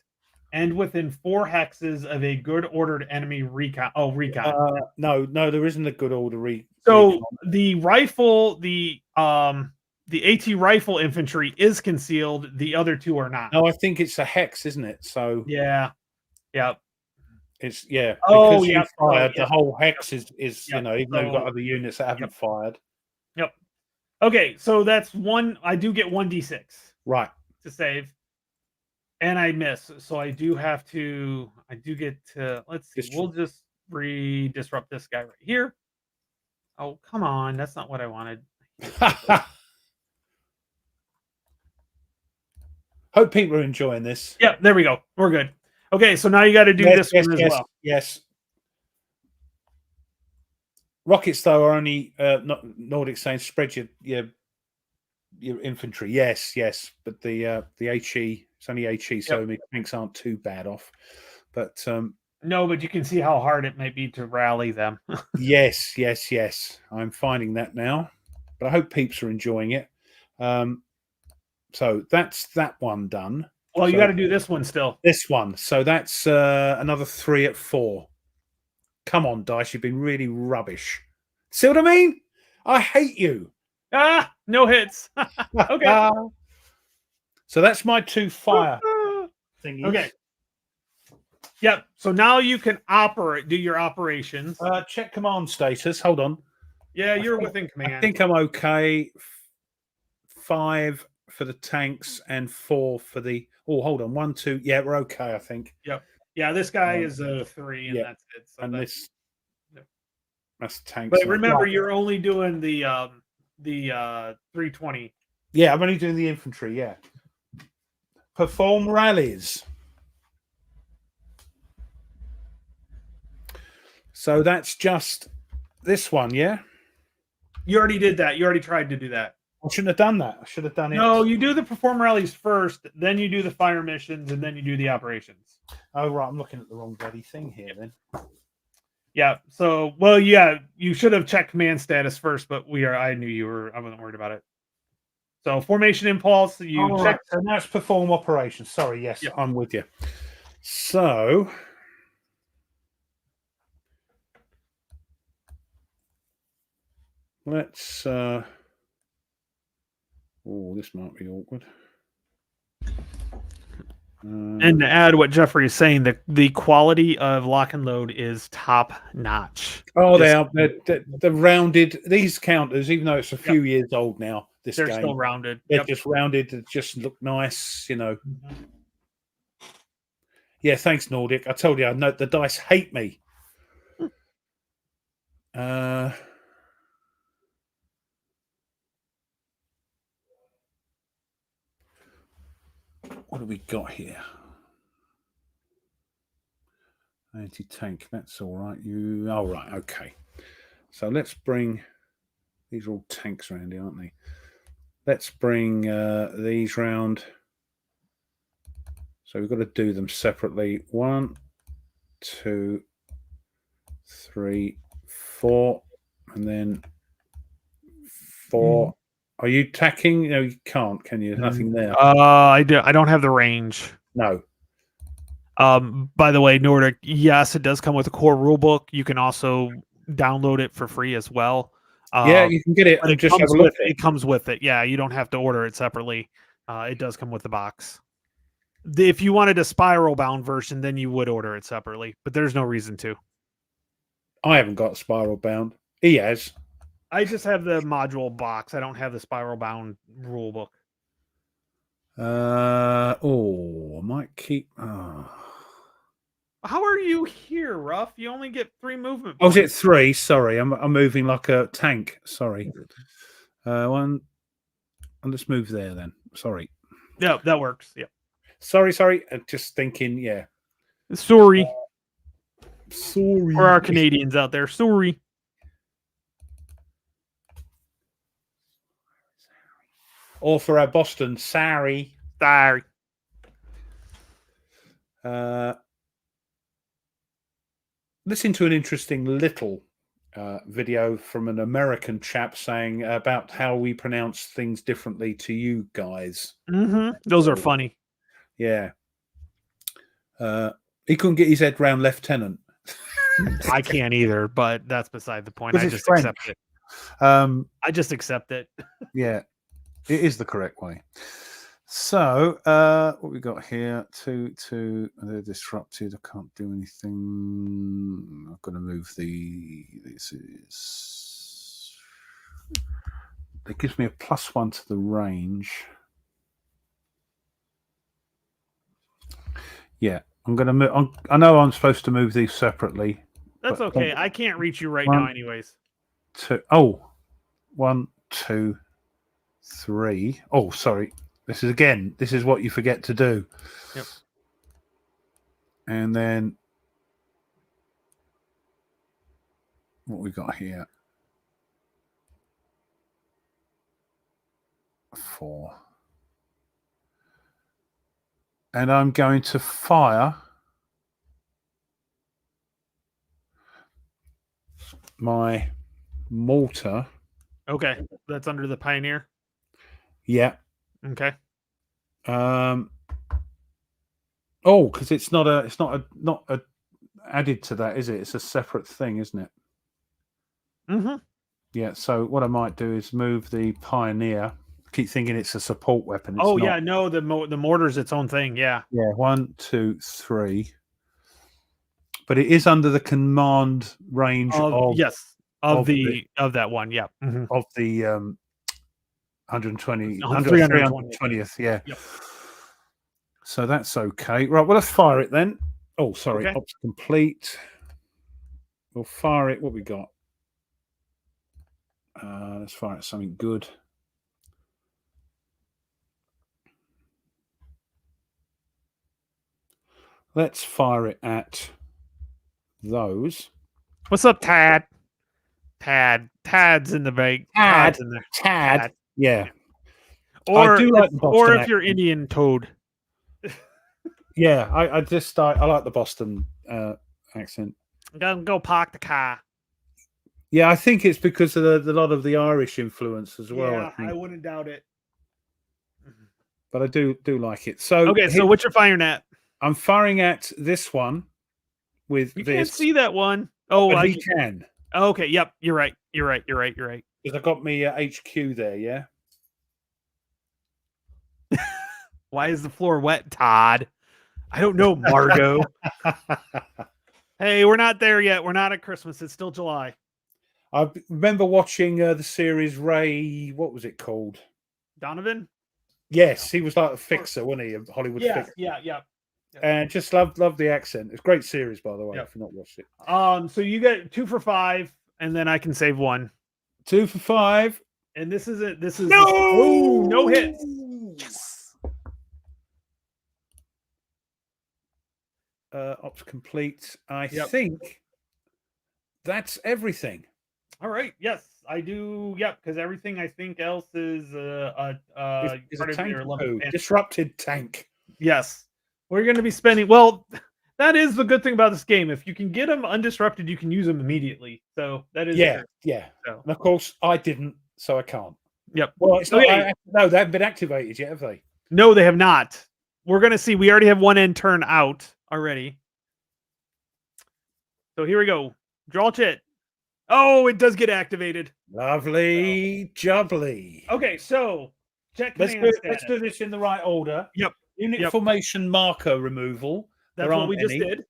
and within 4 hexes of a good ordered enemy recon. Oh, recon. No, there isn't a good order recon. So the rifle, the AT rifle infantry is concealed. The other 2 are not. No, I think it's a hex, isn't it? So yeah. It's because you fired. The whole hex is yep. Even though you've got other units that haven't fired. Yep. Okay, so that's 1. I do get 1d6 right to save, and I miss. So I do have to. I do get to. Let's see. We'll just disrupt this guy right here. Oh, come on! That's not what I wanted. Hope people are enjoying this. Yep, there we go. We're good. Okay, so now you got to do this one as well. Yes. Rockets, though, are only not Nordic saying spread your infantry. Yes, but the HE, it's only HE, so tanks aren't too bad off. But no, but you can see how hard it might be to rally them. yes. I'm finding that now, but I hope peeps are enjoying it. So that's that one done. Well, you got to do this one still. This one. So that's another 3 at 4. Come on, dice. You've been really rubbish. See what I mean? I hate you. No hits. Okay. So that's my 2 fire thingies. Okay. Yep. So now you can do your operations. Check command status. Hold on. Yeah, you're within command. I think I'm okay. 5 for the tanks and 4 for the. Oh, hold on. 1, 2. Yeah, we're okay, I think. Yep. Yeah, this guy is a 3, and that's it. So and that's tanks. But remember, you're only doing the 320. Yeah, I'm only doing the infantry. Yeah. Perform rallies. So that's just this one, yeah? You already did that. You already tried to do that. I shouldn't have done that. I should have done it. No, you do the perform rallies first, then you do the fire missions, and then you do the operations. Oh, right. I'm looking at the wrong bloody thing here then. Yeah. So, well, yeah, you should have checked command status first, but I knew you were. I wasn't worried about it. So, formation impulse. You check. Right. So now it's perform operations. Sorry. Yes, I'm with you. So. let's. Oh, this might be awkward. And to add what Jeffrey is saying, the quality of lock and load is top notch. Oh, they're rounded. These counters, even though it's a few years old now, they're still rounded. They're just rounded to just look nice, you know. Yeah, thanks, Nordic. I told you, I know the dice hate me. What do we got here? Anti-tank, that's all right. All right, okay. So let's bring, these are all tanks around here, aren't they? Let's bring these round. So we've got to do them separately. 1, 2, 3, 4, and then 4. Are you tacking? No, you can't, can you? There's nothing there. I don't have the range. No. By the way, Nordic, yes, it does come with a core rulebook. You can also download it for free as well. Yeah, you can get it and just have a look. It comes with it. Yeah, you don't have to order it separately. It does come with the box. If you wanted a spiral bound version, then you would order it separately, but there's no reason to. I haven't got spiral bound. He has. I just have the module box. I don't have the spiral bound rule book. I might keep. How are you here, Ruff? You only get 3 movement. Oh, is it 3? Sorry, I'm moving like a tank. Sorry. 1. I'll just move there then. Sorry. Yeah, that works. Yeah. Sorry. Just thinking. Yeah. Sorry. Sorry. For our Canadians out there. Sorry. Or for our Boston, sorry. Sorry. Listen to an interesting little video from an American chap saying about how we pronounce things differently to you guys. Those are funny. Yeah. He couldn't get his head round lieutenant. I can't either, but that's beside the point. I just accept it. I just accept it. Yeah, it is the correct way. So, what we got here? They're disrupted. I can't do anything. I'm going to move this is. It gives me a +1 to the range. Yeah, I'm going to move. I know I'm supposed to move these separately. That's okay. I can't reach you right now, anyways. 2. 1, 2, 3. Oh, sorry. This is what you forget to do. Yep. And then what we got here? 4. And I'm going to fire my mortar. Okay, that's under the Pioneer. Yeah. Okay. Because it's not added to that, is it? It's a separate thing, isn't it? Yeah. So what I might do is move the Pioneer. Keep thinking it's a support weapon. It's yeah, no, the mortar's its own thing. Yeah. Yeah. 1, 2, 3. But it is under the command range of that one. Yeah. Of the 320th. Yeah. Yep. So that's okay. Right. Well, let's fire it then. Oh, sorry. Okay. Ops complete. We'll fire it. What we got? Let's fire it something good. Let's fire it at those. What's up, Tad? Tad's in the bag. Tad's in there. Tad. Yeah. Or if you're Indian, Toad. Yeah, I like the Boston accent. Go park the car. Yeah, I think it's because of a lot of the Irish influence as well. Yeah, I wouldn't doubt it. But I do like it. So okay, so what you're firing at? I'm firing at this one with you this. Can't see that one. Oh, he can. Okay, yep, you're right. Yeah, Because I got me HQ there, yeah? Why is the floor wet, Todd? I don't know, Margot. Hey, we're not there yet. We're not at Christmas. It's still July. I remember watching the series Ray. What was it called? Donovan? Yes, he was like a fixer, wasn't he? A Hollywood fixer. Yeah. And just love the accent. It's a great series, by the way, if you've not watched it. So you get 2 for 5, and then I can save 1. 2 for 5. And this is it. This is no, no hits. Yes. Ops complete. I think that's everything. All right. Yes, I do. Yep, because everything I think else is a tank disrupted tank. Yes, we're going to be spending. Well, that is the good thing about this game. If you can get them undisrupted, you can use them immediately. So that is yeah. So. And of course, I didn't, so I can't. Yep. Well, it's not. No, they haven't been activated yet, have they? No, they have not. We're going to see. We already have one end turn out already. So here we go. Draw chit. Oh, it does get activated. Lovely jubbly. Okay, so check. Let's do this in the right order. Yep. Unit formation marker removal. That's what we just did.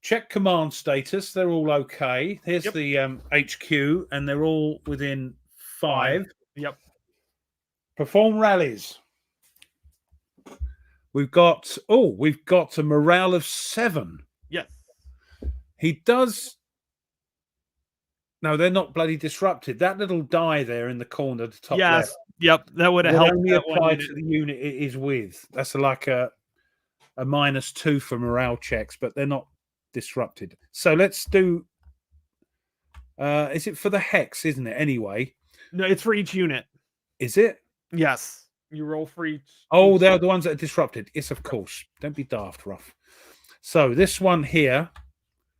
Check command status. They're all okay. Here's the HQ, and they're all within 5. Yep. Perform rallies. We've got a morale of 7. Yes. He does. No, they're not bloody disrupted. That little die there in the corner at the top left. Yep. That would have helped. Only apply to the unit it is with. That's like a -2 for morale checks, but they're not disrupted. So let's do. Is it for the hex? Isn't it anyway? No, it's for each unit. Is it? Yes. You roll for each. Oh, they're the ones that are disrupted. Yes, of course. Don't be daft, Ruff. So this one here.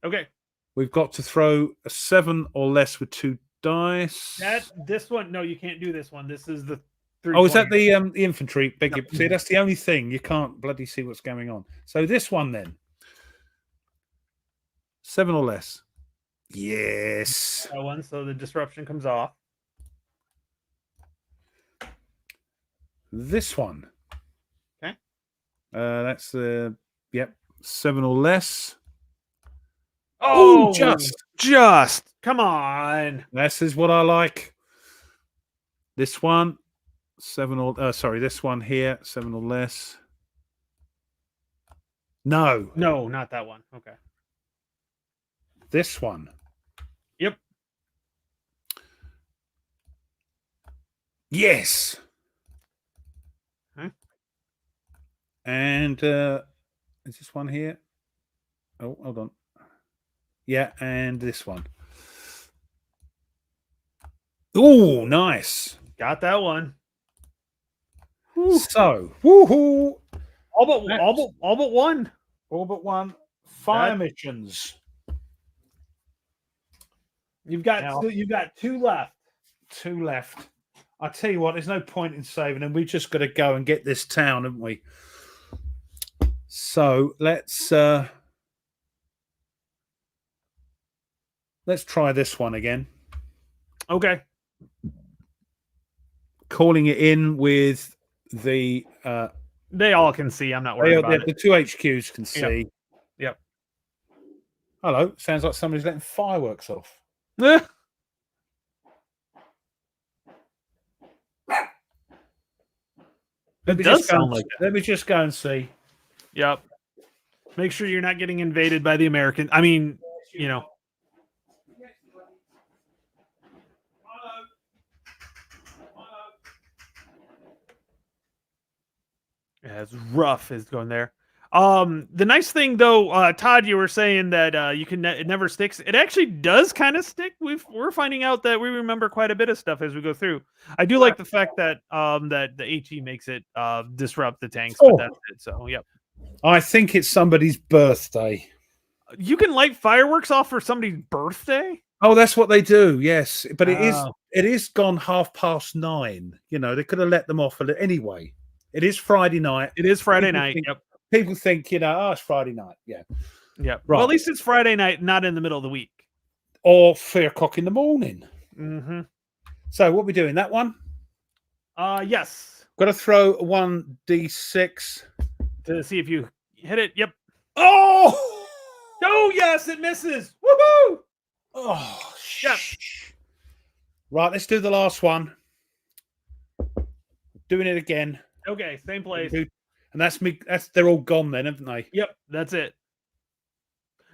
Okay. We've got to throw a 7 or less with 2 dice. This one, no, you can't do this one. This is the 3. Oh, is that the infantry? See, that's the only thing. You can't bloody see what's going on. So this one then. 7 or less. Yes. That one, so the disruption comes off. This one. Okay. That's the 7 or less. Oh, just come on. This is what I like. This one, 7 or this one here, 7 or less. No, not that one. Okay. This one. Yep. Yes. Okay. And is this one here? Oh, hold on. Yeah, and this one. Oh, nice. Got that one. So, woohoo! All but one. All but one. Fire missions. You've got 2 left. 2 left. I tell you what, there's no point in saving them. We've just got to go and get this town, haven't we? So let's try this one again. Okay. Calling it in with the they all can see. I'm not worried about it. The 2 HQs can see. Yep. Hello. Sounds like somebody's letting fireworks off. Let me just go and see. Yep. Make sure you're not getting invaded by the Americans. I mean, you know. As rough as going there. The nice thing though, Todd, you were saying that it never sticks. It actually does kind of stick. We're finding out that we remember quite a bit of stuff as we go through. I do like the fact that that the HE makes it disrupt the tanks, but that's it. So yep. I think it's somebody's birthday. You can light fireworks off for somebody's birthday? Oh, that's what they do. Yes, but it is gone 9:30. You know, they could have let them off anyway. It is Friday night. It is Friday night. Yep. People think, it's Friday night. Yeah. Yeah. Right. Well, at least it's Friday night, not in the middle of the week. Or 3:00 in the morning. Mm-hmm. So what are we doing? That one? Yes. Got to throw a 1d6 to see if you hit it. Yep. Oh! Oh yes, it misses. Woohoo! Oh, Yep. Right, let's do the last one. Doing it again. Okay, same place. And that's me. They're all gone then, haven't they? Yep, that's it.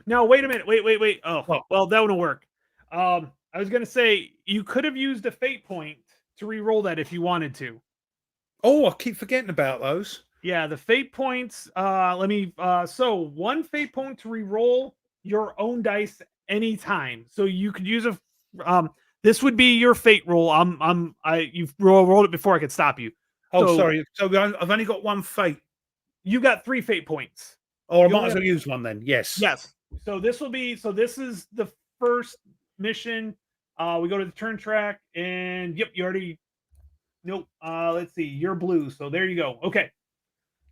Now wait a minute. Wait. Oh, well, that wouldn't work. I was gonna say you could have used a fate point to re-roll that if you wanted to. Oh, I keep forgetting about those. Yeah, the fate points. Let me. So one fate point to re-roll your own dice anytime. So you could use a. This would be your fate roll. You've rolled it before I could stop you. Oh, so, sorry. So I've only got one fate. You got 3 fate points. Oh, I might as well use one then. Yes. Yes. So this will be. So this is the first mission. We go to the turn track, and yep, you already. Nope. Let's see. You're blue. So there you go. Okay.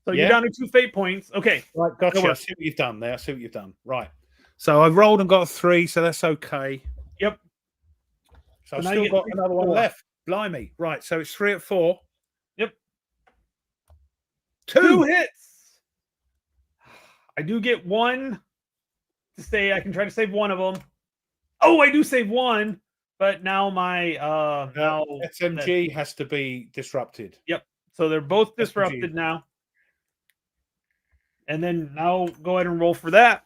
So you're down to 2 fate points. Okay. Right, gotcha. I see what you've done there. I see what you've done. Right. So I've rolled and got a 3, so that's okay. Yep. So I've still got another one left. Blimey. Right. So it's 3 at 4. Yep. 2 hits. I do get 1 to stay. I can try to save one of them. Oh, I do save 1, but now my now SMG has to be disrupted. Yep. So they're both disrupted now. And then now go ahead and roll for that.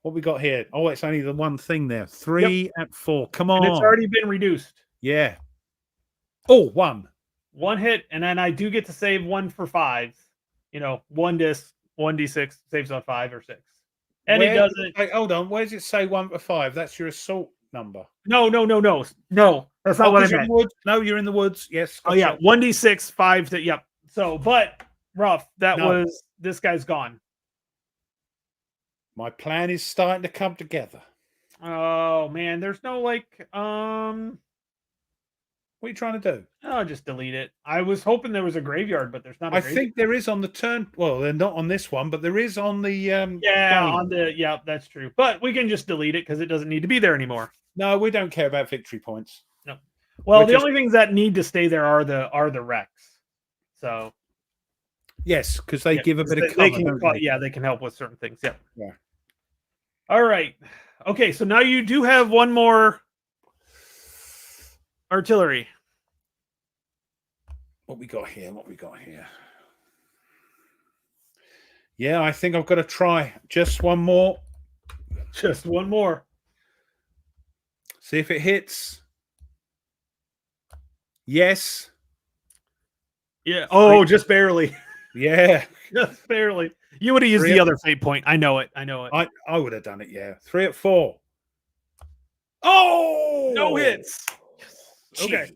What we got here? Oh, it's only the one thing there. 3 at 4. Come on. And it's already been reduced. Yeah. Oh, 1. 1 hit, and then I do get to save 1 for 5. You know, 1d6 saves on 5 or 6. And it doesn't. Hey, hold on. Where does it say 1 for 5? That's your assault number. No. That's not what I meant. No, you're in the woods. Yes. Gotcha. Oh yeah, 1d6, 5 to yep. So, but rough. That was this guy's gone. My plan is starting to come together. Oh man, there's no like what are you trying to do? Oh, just delete it. I was hoping there was a graveyard, but there's not. I think there is on the turn. Well, they're not on this one, but there is on the yeah, that's true. But we can just delete it because it doesn't need to be there anymore. No, we don't care about victory points. No. Well, the only things that need to stay there are the wrecks. So yes, because they give a bit of cover. They can help with certain things. Yeah. Yeah. All right. Okay, so now you do have one more artillery. What we got here? Yeah, I think I've got to try just one more. Just one more. See if it hits. Yes. Yeah. Oh, just barely. Yeah. Just barely. You would have used the other fate point. I know it. I would have done it, yeah. 3 at 4. Oh! No hits. Okay.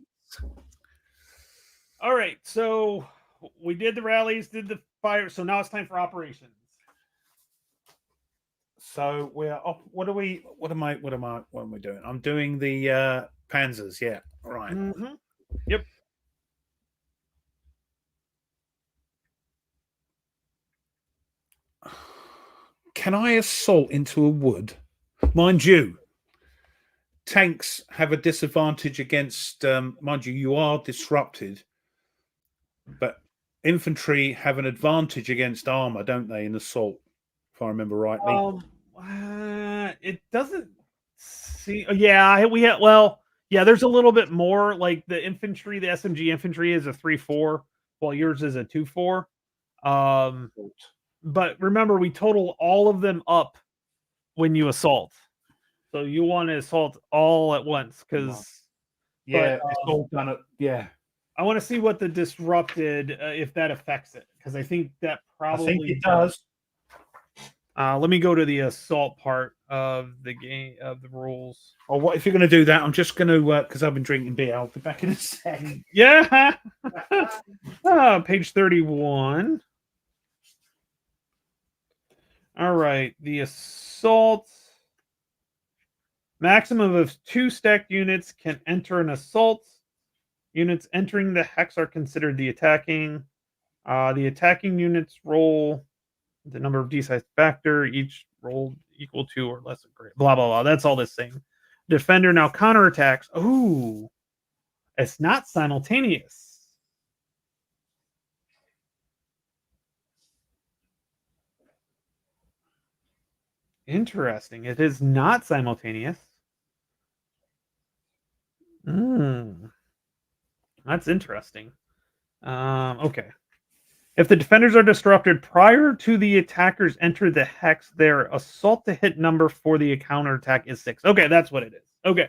All right. So we did the rallies, did the fire. So now it's time for operations. So we're up. What am I doing? I'm doing the panzers, yeah. All right. Mm-hmm. Yep. Can I assault into a wood? Mind you, tanks have a disadvantage against, mind you, you are disrupted, but infantry have an advantage against armor, don't they, in assault, if I remember rightly? It doesn't see. Yeah, we have. Well, yeah, there's a little bit more. Like the infantry, the SMG infantry is a 3-4, while yours is a 2-4. But remember, we total all of them up when you assault. So you want to assault all at once because it's all done at I want to see what the disrupted if that affects it because I think that probably I think it does. Let me go to the assault part of the game of the rules. Oh, what if you're going to do that? I'm just going to because I've been drinking beer. I'll be back in a second. Yeah, page 31. All right, the assault. Maximum of 2 stacked units can enter an assault. Units entering the hex are considered the attacking. The attacking units roll the number of D-size factor, each rolled equal to or less than great. Blah, blah, blah. That's all this thing. Defender now counterattacks. Ooh, it's not simultaneous. Interesting. It is not simultaneous. That's interesting. Okay. If the defenders are disrupted prior to the attackers enter the hex, their assault to hit number for the counterattack is 6. Okay, that's what it is. Okay.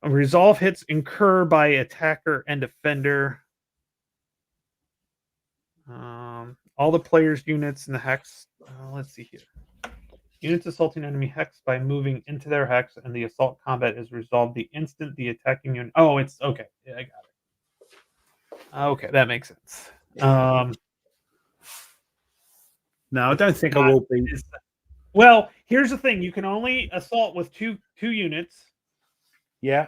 Resolve hits incur by attacker and defender. All the players' units in the hex. Let's see here. Units assaulting enemy hex by moving into their hex, and the assault combat is resolved the instant the attacking unit. Oh, it's okay. Yeah, I got it. Okay, that makes sense. No, I don't think I will be. Well, here's the thing: you can only assault with two units. Yeah.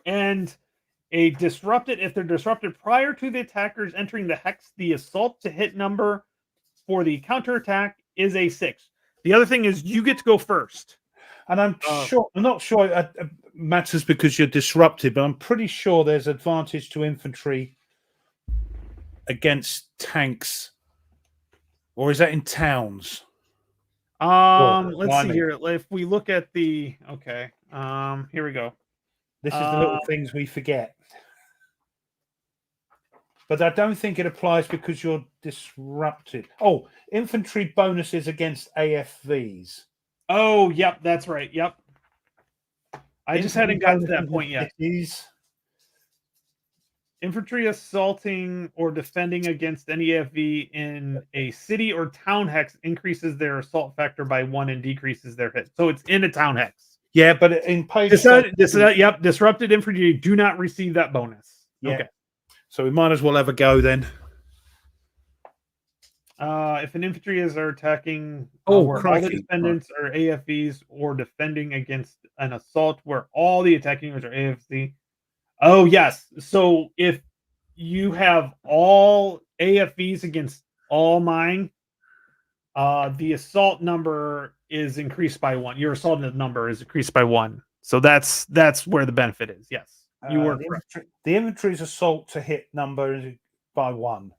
And if they're disrupted prior to the attackers entering the hex, the assault to hit number for the counterattack is a 6. The other thing is you get to go first. And I'm not sure it matters because you're disrupted, but I'm pretty sure there's advantage to infantry against tanks. Or is that in towns? Let's see here. If we look at the here we go. This is the little things we forget. But I don't think it applies because you're disrupted. Oh, infantry bonuses against AFVs. Oh, yep, that's right. Yep. I just hadn't gotten to that point yet. Infantry assaulting or defending against any AFV in a city or town hex increases their assault factor by 1 and decreases their hit. So it's in a town hex. Yeah, but in page yep, disrupted infantry do not receive that bonus. Yeah. Okay. So we might as well have a go then. If an infantry are attacking all the defendants are AFVs or defending against an assault where all the attacking units are AFV. Oh, yes. So if you have all AFVs against all mine, the assault number is increased by 1. Your assault number is increased by 1. So that's where the benefit is. Yes. You were the infantry's assault to hit number is by 1.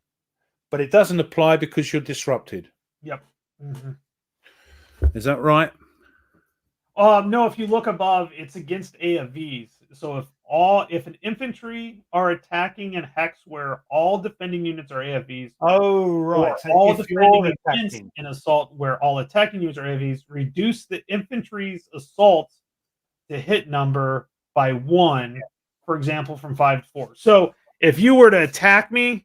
But it doesn't apply because you're disrupted. Yep. Mm-hmm. Is that right? No, if you look above, it's against AFVs. So if an infantry are attacking in hex where all defending units are AFVs. Oh, right. So all defending against an assault where all attacking units are AFVs, reduce the infantry's assault to hit number by 1, for example, from 5 to 4. So if you were to attack me,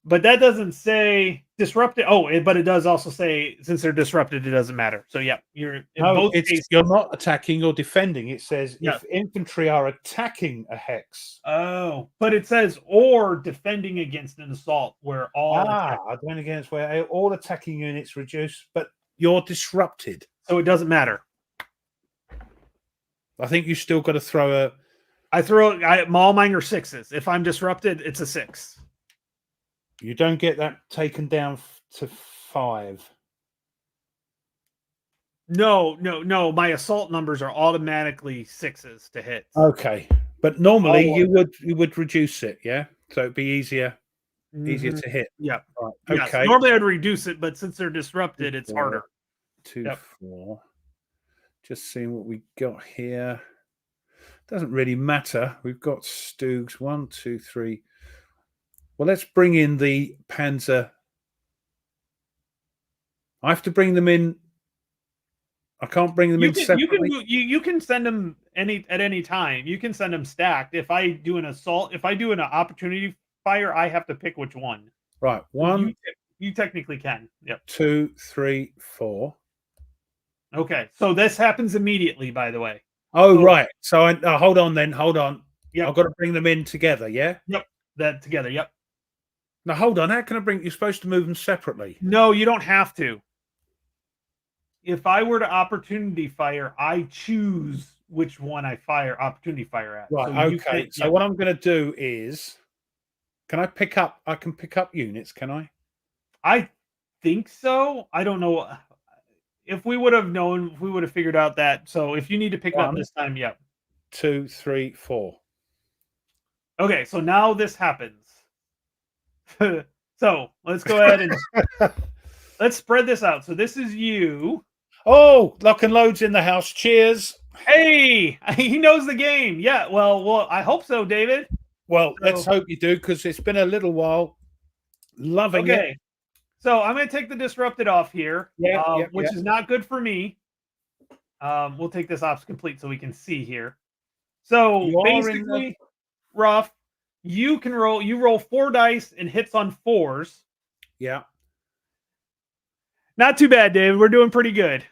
but that doesn't say disrupted. Oh, but it does also say since they're disrupted, it doesn't matter. So yeah, you're not attacking or defending. It says if infantry are attacking a hex. Oh, but it says or defending against an assault where all defending against where all attacking units reduce, but you're disrupted. So it doesn't matter. I think you still got to throw a. All mine are 6s. If I'm disrupted, it's a 6. You don't get that taken down to 5. No. My assault numbers are automatically 6s to hit. Okay, but normally you would reduce it, yeah. So it'd be easier to hit. Yeah. Right. Okay. Yes. Normally I'd reduce it, but since they're disrupted, it's harder. 2, 4. Just seeing what we got here. Doesn't really matter. We've got Stoogs 1, 2, 3. Well, let's bring in the Panzer. I have to bring them in. I can't bring them in separately. You can send them at any time. You can send them stacked. If I do an assault, if I do an opportunity fire, I have to pick which one. Right. 1. You technically can. Yep. 2, 3, 4. Okay. So this happens immediately, by the way. Oh, right. So hold on then. Hold on. Yeah. I've got to bring them in together. Yeah. Yep. That together. Yep. Now, hold on. How can I bring... You're supposed to move them separately. No, you don't have to. If I were to opportunity fire, I choose which one I opportunity fire at. Right, so okay. So what I'm going to do is... I can pick up units, can I? I think so. I don't know. If we would have known, if we would have figured out that. So if you need to pick it up this time, yeah. 2, 3, 4. Okay, so now this happens. So let's go ahead and let's spread this out. So this is you. Oh, lock and load's in the house. Cheers. Hey, he knows the game. Yeah, well, I hope so, David. Well, let's hope you do, because it's been a little while. Loving it. So I'm going to take the disrupted off here, which is not good for me. We'll take this ops complete so we can see here. So basically, rough. You roll 4 dice and hits on 4s. Yeah. Not too bad, David. We're doing pretty good.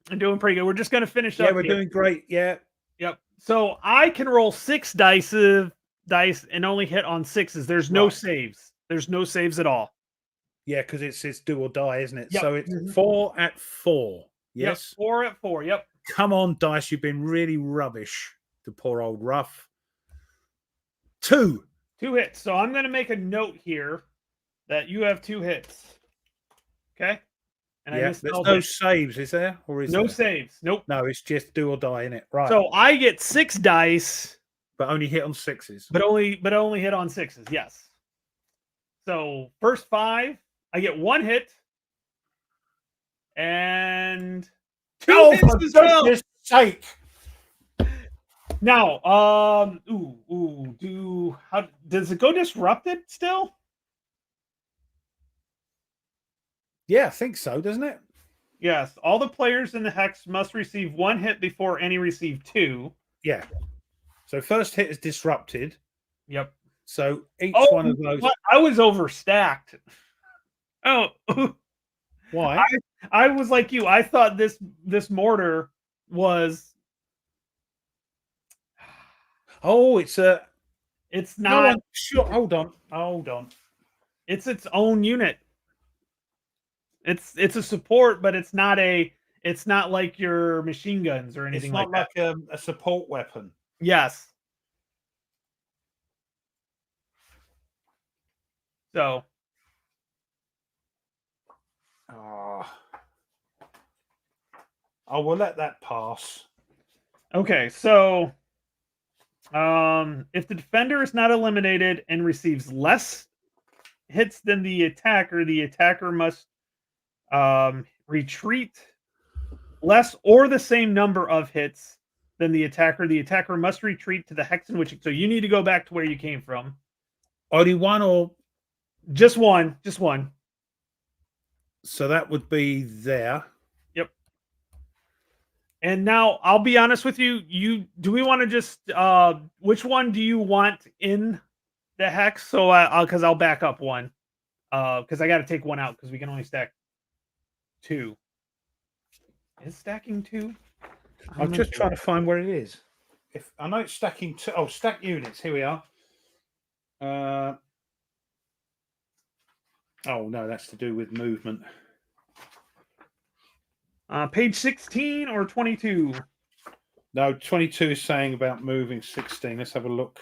I'm doing pretty good. We're just going to finish up. Yeah, we're doing great. Yeah. Yep. So I can roll 6 dice and only hit on 6s. There's no saves. There's no saves at all. Yeah, because it's do or die, isn't it? Yep. So it's 4 at 4. Yes. Yep, 4 at 4. Yep. Come on, dice. You've been really rubbish. The poor old rough. 2 hits. So I'm going to make a note here that you have 2 hits. Okay. And there's no saves, is there? Or is no there? Saves? Nope. No, it's just do or die, innit? Right. So I get 6 dice, but only hit on 6s. But only hit on 6s. Yes. So first 5, I get 1 hit and 2 hits as well. For sake. Now, how does it go disrupted still? Yeah, I think so, doesn't it? Yes. All the players in the hex must receive 1 hit before any receive 2. Yeah. So first hit is disrupted. Yep. So each one of those. I was overstacked. Oh. Why? I was like you. I thought this mortar was. Oh, it's not. No, sure. Hold on. It's its own unit. It's a support, but it's not like your machine guns or anything like that. It's not like a support weapon. Yes. So. We'll let that pass. Okay, so if the defender is not eliminated and receives less hits than the attacker must retreat less or the same number of hits than the attacker. The attacker must retreat to the hex in which. So you need to go back to where you came from. Only one or just one? Just one. So that would be there. Yep. And now I'll be honest with you. Do we want to just which one do you want in the hex? So because I'll back up one. Because I got to take one out because we can only stack 2. Is stacking 2? I'm just trying to find where it is. If I know it's stacking 2. Oh, stack units. Here we are. Oh no, that's to do with movement. Page 16 or 22? No, 22 is saying about moving 16. Let's have a look.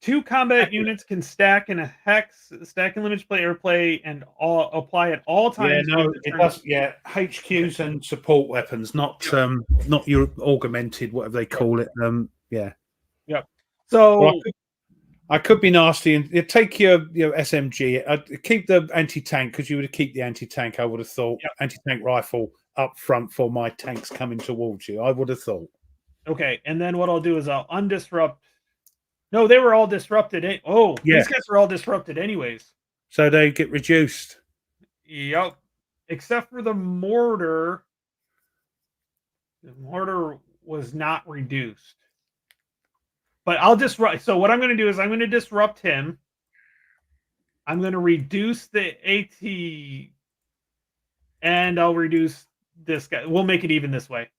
2 combat units can stack in a hex. Stacking limits player play and apply at all times. Yeah, no, it does. Yeah, HQs and support weapons, not your augmented, whatever they call it. Yeah. Yep. So I could be nasty and take your SMG. I'd keep the anti-tank because you would keep the anti-tank. I would have thought anti-tank rifle up front for my tanks coming towards you. I would have thought. Okay, and then what I'll do is I'll undisrupt. No, they were all disrupted. These guys are all disrupted anyways. So they get reduced. Yep. Except for the mortar. The mortar was not reduced. But I'll disrupt. So what I'm going to do is I'm going to disrupt him. I'm going to reduce the AT. And I'll reduce this guy. We'll make it even this way.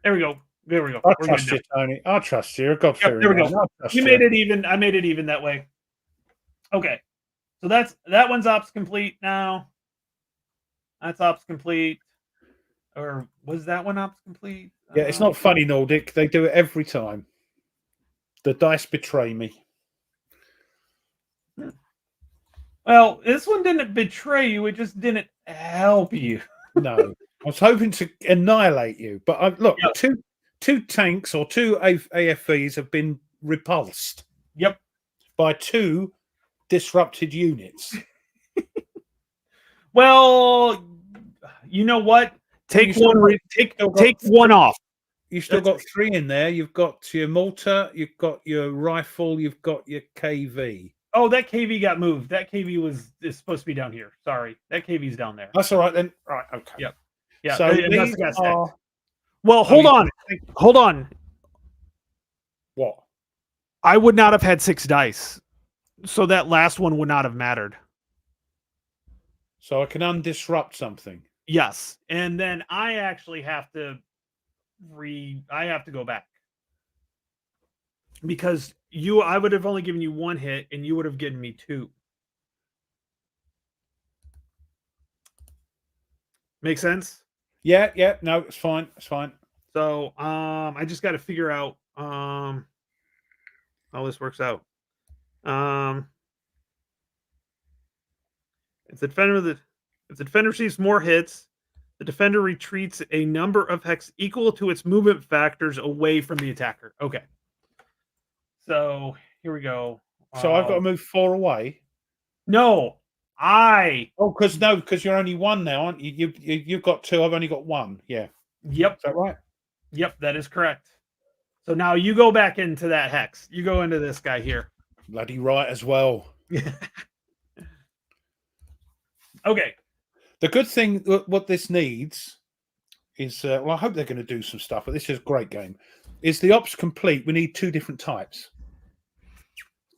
There we go. There we go. I trust you, Tony. I trust you. There we go. You made it even. I made it even that way. Okay. So that one's ops complete now. That's ops complete. Or was that one ops complete? Yeah, it's not funny, Nordic. They do it every time. The dice betray me. Well, this one didn't betray you. It just didn't help you. No. I was hoping to annihilate you. But look, two tanks or two AFVs have been repulsed. Yep. By two disrupted units. Well, you know what? Take one off. You've still got three in there. You've got your mortar, you've got your rifle, you've got your KV. Oh, that KV got moved. That KV is supposed to be down here. Sorry, that KV's down there. That's all right then. Right. Okay. Yep. Yeah. So these are. Well, hold on. What? I would not have had 6 dice, so that last one would not have mattered. So I can undisrupt something. Yes, and then I actually have to go back because I would have only given you 1 hit, and you would have given me 2. Make sense? Yeah. No, it's fine. It's fine. So, I just got to figure out how this works out. If the defender receives more hits, the defender retreats a number of hex equal to its movement factors away from the attacker. Okay. So here we go. So I've got to move 4 away. No, because you're only 1 now, aren't you? You've got 2. I've only got 1. Yeah. Yep. Is that right? Yep, that is correct. So now you go back into that hex. You go into this guy here. Bloody right as well. Okay. The good thing, what this needs is, well, I hope they're going to do some stuff, but this is a great game. Is the ops complete? We need 2 different types.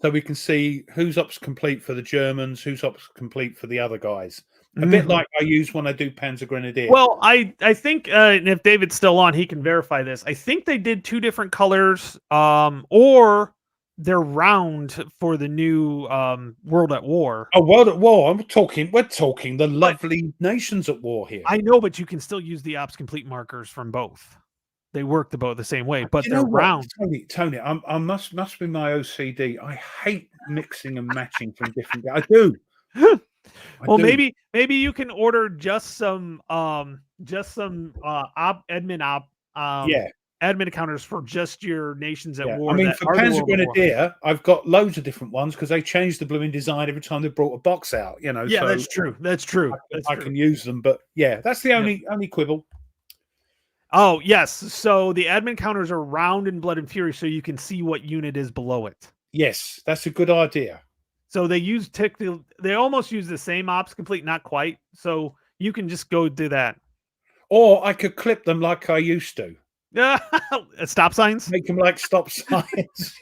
So we can see who's ops complete for the Germans, who's ops complete for the other guys. A bit like I use when I do Panzer Grenadier. Well, I think, and if David's still on, he can verify this. I think they did 2 different colors, or they're round for the new World at War. Oh, World at War. We're talking the lovely nations at war here. I know, but you can still use the ops complete markers from both. They work the same way, but they're round. Tony, I must be my OCD. I hate mixing and matching from different. I do. Well, maybe you can order just some admin counters for just your nations at war. I mean, for Panzer Grenadier, I've got loads of different ones because they change the blooming design every time they brought a box out. You know. Yeah, so that's true. That's true. I can use them, but yeah, that's the only quibble. Oh yes, so the admin counters are round in Blood and Fury, so you can see what unit is below it. Yes, that's a good idea. So they almost use the same ops complete, not quite. So you can just go do that. Or I could clip them like I used to. Stop signs? Make them like stop signs.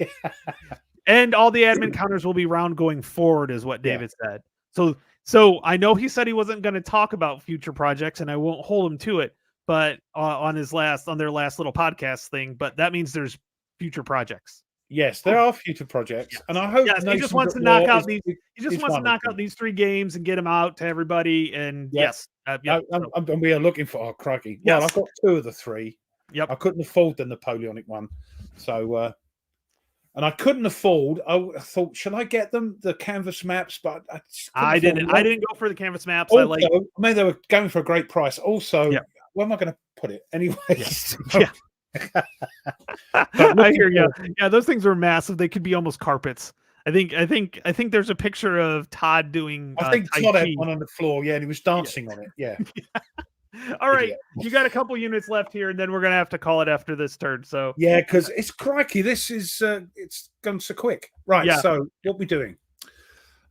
And all the admin counters will be round going forward, is what David said. So I know he said he wasn't going to talk about future projects, and I won't hold him to it. But on their last little podcast thing, but that means there's future projects. Yes, there are future projects, and I hope he just wants to knock out these. He just wants to knock out these 3 games and get them out to everybody. And we are looking for. Oh, crikey! Yes. Well, I've got 2 of the 3. Yep. I couldn't afford the Napoleonic one, so and I couldn't afford. I thought, should I get them the canvas maps? But I didn't go for the canvas maps. Also, I mean, they were going for a great price. Also, where am I going to put it anyway? Yeah. I hear you. Yeah, those things were massive. They could be almost carpets. I think there's a picture of Todd doing. I think Todd had one on the floor. Yeah, and he was dancing on it. Yeah. All right, you got a couple units left here, and then we're gonna have to call it after this turn. So yeah, because it's crikey. This is it's gone so quick. Right. Yeah. So what are we doing?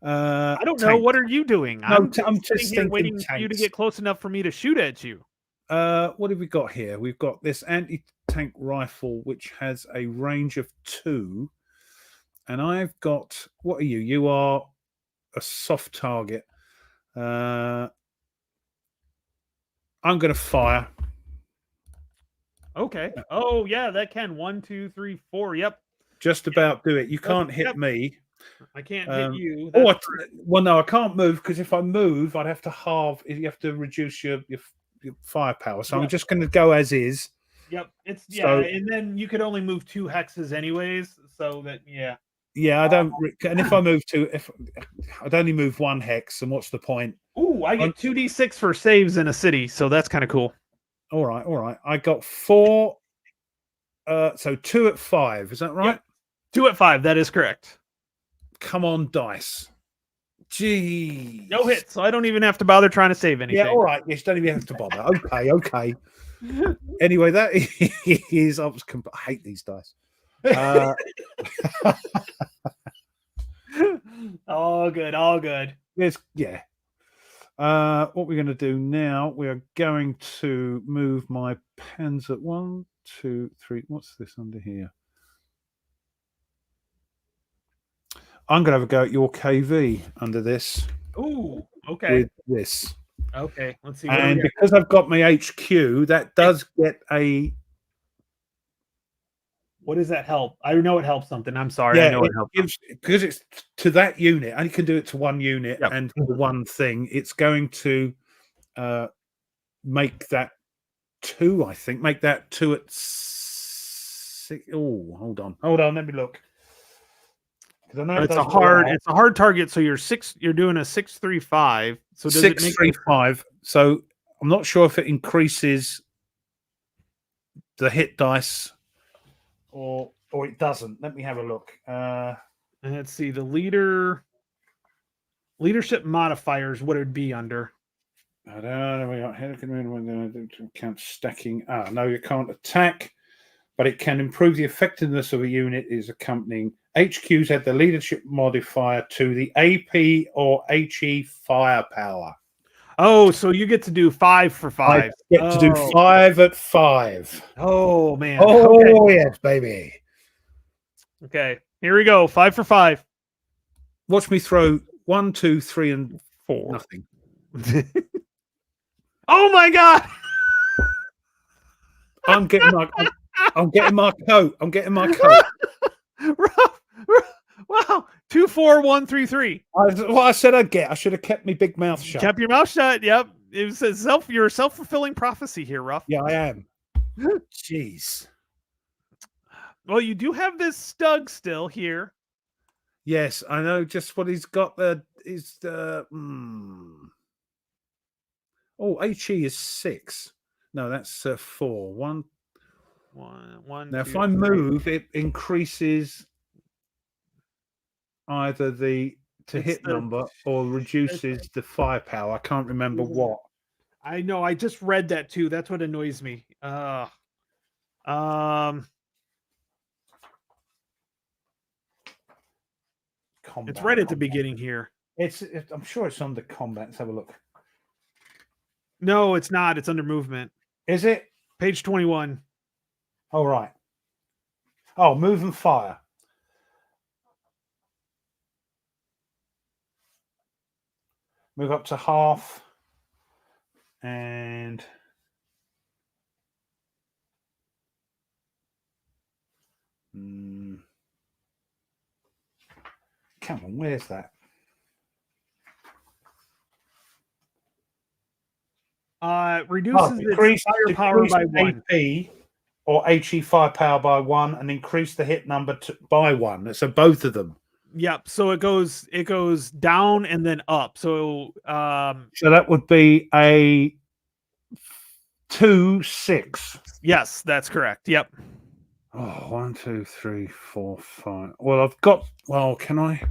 I don't know. What are you doing? No, I'm just here waiting for you to get close enough for me to shoot at you. What have we got here? We've got this anti-tank rifle, which has a range of 2. And I've got, what are you? You are a soft target. I'm going to fire. Okay. Oh, yeah, that can. 1, 2, 3, 4. Yep. Just about do it. You can't hit me. I can't hit you. Well, no, I can't move because if I move, I'd have to halve. You have to reduce your firepower. So I'm just going to go as is. Yep. And then you could only move 2 hexes anyways. So that, Yeah, I don't. And if I move if I'd only move 1 hex, and what's the point? Ooh, I get 2d6 for saves in a city, so that's kind of cool. All right. I got 4 So 2 at 5. Is that right? Yep. 2 at 5. That is correct. Come on, dice. Jeez. No hits, so I don't even have to bother trying to save anything. Yeah, all right. Yes, don't even have to bother. Okay. Anyway, that is. I hate these dice. All good. Yes, yeah. What we're going to do now? We are going to move my pens at 1, 2, 3. What's this under here? I'm going to have a go at your KV under this. Ooh, okay. With this. Okay, let's see. And because I've got my HQ, that does get a. What does that help? I know it helps something. I'm sorry. Yeah, I know it helps. Because it's to that unit. I can do it to one unit and one thing. It's going to make that 2. I think make that 2 at 6. Oh, hold on. Let me look. It's a hard target. So you're doing a 6-3-5. So does 6-3-5. So I'm not sure if it increases the hit dice or it doesn't. Let me have a look. Let's see the leadership modifiers. What it would be under? I don't know. We got count stacking. No, you can't attack, but it can improve the effectiveness of a unit. Is accompanying HQs add the leadership modifier to the AP or HE firepower. Oh, so you get to do 5 for 5. I get to do 5 at 5. Oh man. Oh okay. Yes, baby. Okay, here we go. 5 for 5. Watch me throw 1, 2, 3, and 4. Nothing. Oh my god! I'm getting my coat. Wow. 2, 4, 1, 3, 3. I said I'd get. I should have kept my big mouth shut. Kept your mouth shut. Yep. It says you're a self-fulfilling prophecy here, Ruff. Yeah, I am. Jeez. Well, you do have this Stug still here. Yes, I know just what he's got there is Oh, HE is 6. No, that's 4. 1. Now, if I move, it increases either the hit number or reduces the firepower. I can't remember what. I know. I just read that too. That's what annoys me. Combat. It's right at the beginning here. I'm sure it's under combat. Let's have a look. No, it's not. It's under movement. Is it? Page 21. Oh, right. Oh, move and fire. Move up to half. And come on, where's that? Reduces its firepower by 1. AP or HE firepower by 1 and increase the hit number by 1. So both of them. Yep. So it goes down and then up. So so that would be a 2, 6. Yes, that's correct. Yep. Oh, 1, 2, 3, 4, 5. Well, I've got. Well, can I?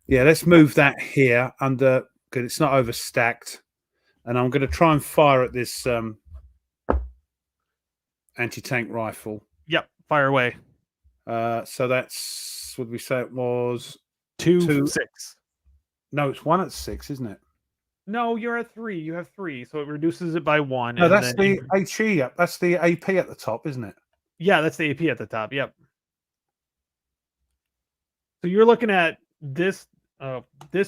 Yeah, let's move that here under. Good, it's not overstacked, and I'm going to try and fire at this anti-tank rifle. Yep, fire away. So that's. Would we say it was 2, 6? No, it's 1 at 6, isn't it? No, you're at 3. You have 3, so it reduces it by 1. No, that's the HE up. That's the AP at the top, isn't it? Yeah, that's the AP at the top. Yep. So you're looking at this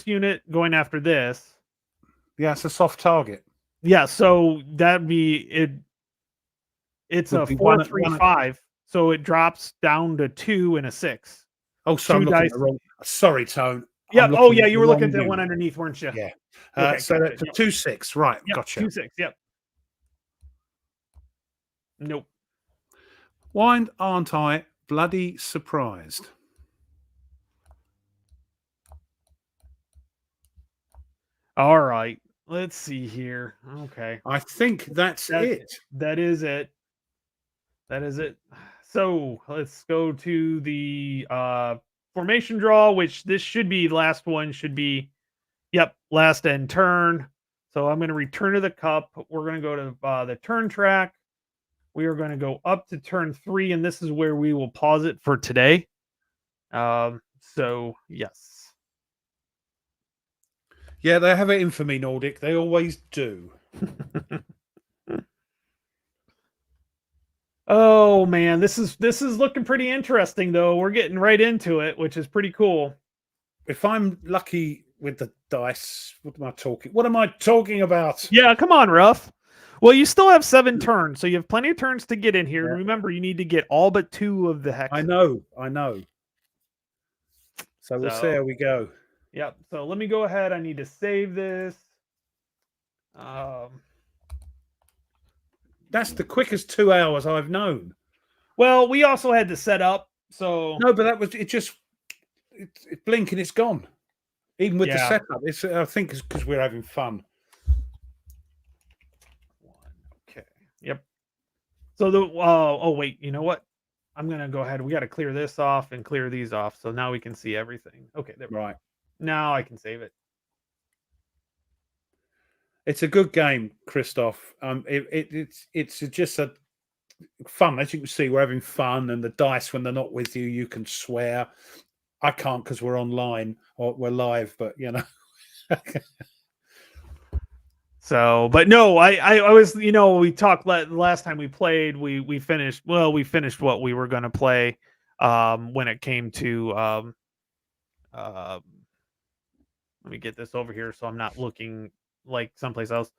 unit going after this. Yeah, it's a soft target. Yeah, so that'd be it. It's a 4, 3, 5. So it drops down to 2 and a 6. Oh, sorry, I'm looking at the wrong. Sorry, Tone. Yeah. Oh, yeah. You were looking at that one underneath, weren't you? Yeah. Okay, so gotcha. That's a 2, 6. Right. Yep, Gotcha. 2, 6. Yep. Nope. Why aren't I bloody surprised? All right. Let's see here. Okay. I think that's it. That is it. That is it. So let's go to the formation draw, which this should be last one, should be, yep, last end turn. So I'm going to return to the cup. We're going to go to the turn track. We are going to go up to turn 3, and this is where we will pause it for today. So, yes. Yeah, they have it in for me, Nordic. They always do. Oh man, this is looking pretty interesting though. We're getting right into it, which is pretty cool. If I'm lucky with the dice, what am I talking about? Yeah, come on, Ruff. Well, you still have 7 turns, so you have plenty of turns to get in here. And remember, you need to get all but 2 of the hex. I know. So we'll see how we go. Yep. So let me go ahead. I need to save this. That's the quickest 2 hours I've known. Well, we also had to set up. So no, but that was it. Just it blink and it's gone. Even with the setup, it's I think it's because we're having fun. Okay. Yep. So the oh wait, you know what? I'm gonna go ahead. We got to clear this off and clear these off, so now we can see everything. Okay, there we go. Now I can save it. It's a good game, Christoph. It's just a fun. As you can see, we're having fun, and the dice when they're not with you, you can swear. I can't because we're online or we're live, but you know. So, but no, I was, you know, we talked last time we played, we finished what we were going to play when it came to let me get this over here so I'm not looking like someplace else.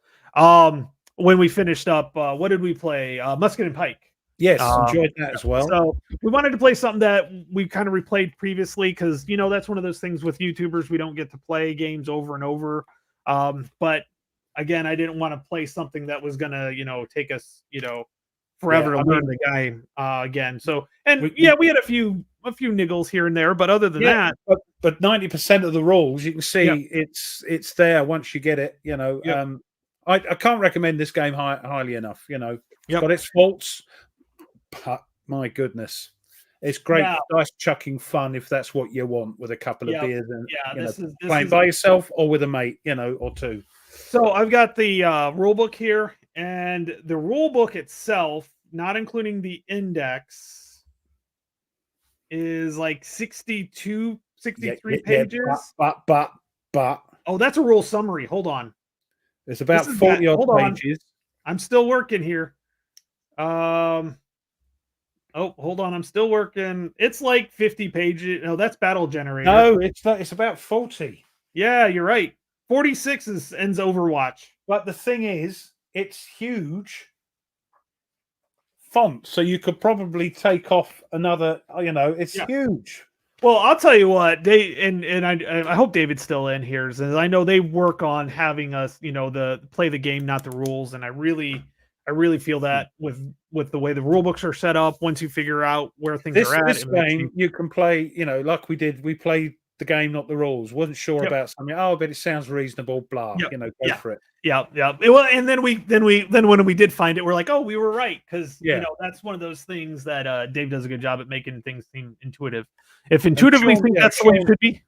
When we finished up, what did we play? Musket and Pike. Yes, enjoyed that as well. So we wanted to play something that we kind of replayed previously because, you know, that's one of those things with YouTubers. We don't get to play games over and over. But again, I didn't want to play something that was going to, you know, take us, you know, forever to learn the game again. So, and we had a few niggles here and there, but other than that, but 90% of the rules, you can see it's there once you get it, you know. I can't recommend this game highly enough, you know. It's got its faults, but my goodness, it's great dice chucking fun if that's what you want with a couple of beers and playing by yourself or with a mate, you know, or two. So I've got the rule book here, and the rule book itself, not including the index, is like 63 pages. But oh, that's a rule summary. Hold on. It's about 40 odd pages. I'm still working here. Oh, hold on. I'm still working. It's like 50 pages. No, that's Battle Generator. No, it's about 40. Yeah, you're right. 46 ends Overwatch. But the thing is, it's huge font, so you could probably take off another, you know, it's huge. Well, I'll tell you what, I hope David's still in here, and I know they work on having us, you know, play the game, not the rules, and I really feel that with the way the rule books are set up, once you figure out where things are at. This game, you can play, you know, like we did. We played the game, not the rules. Wasn't sure about something. Oh, but it sounds reasonable. Blah. You know, go for it. Yeah. Well, and then when we did find it, we're like, oh, we were right, because you know that's one of those things that Dave does a good job at making things seem intuitive. If intuitively think that's the way it should be.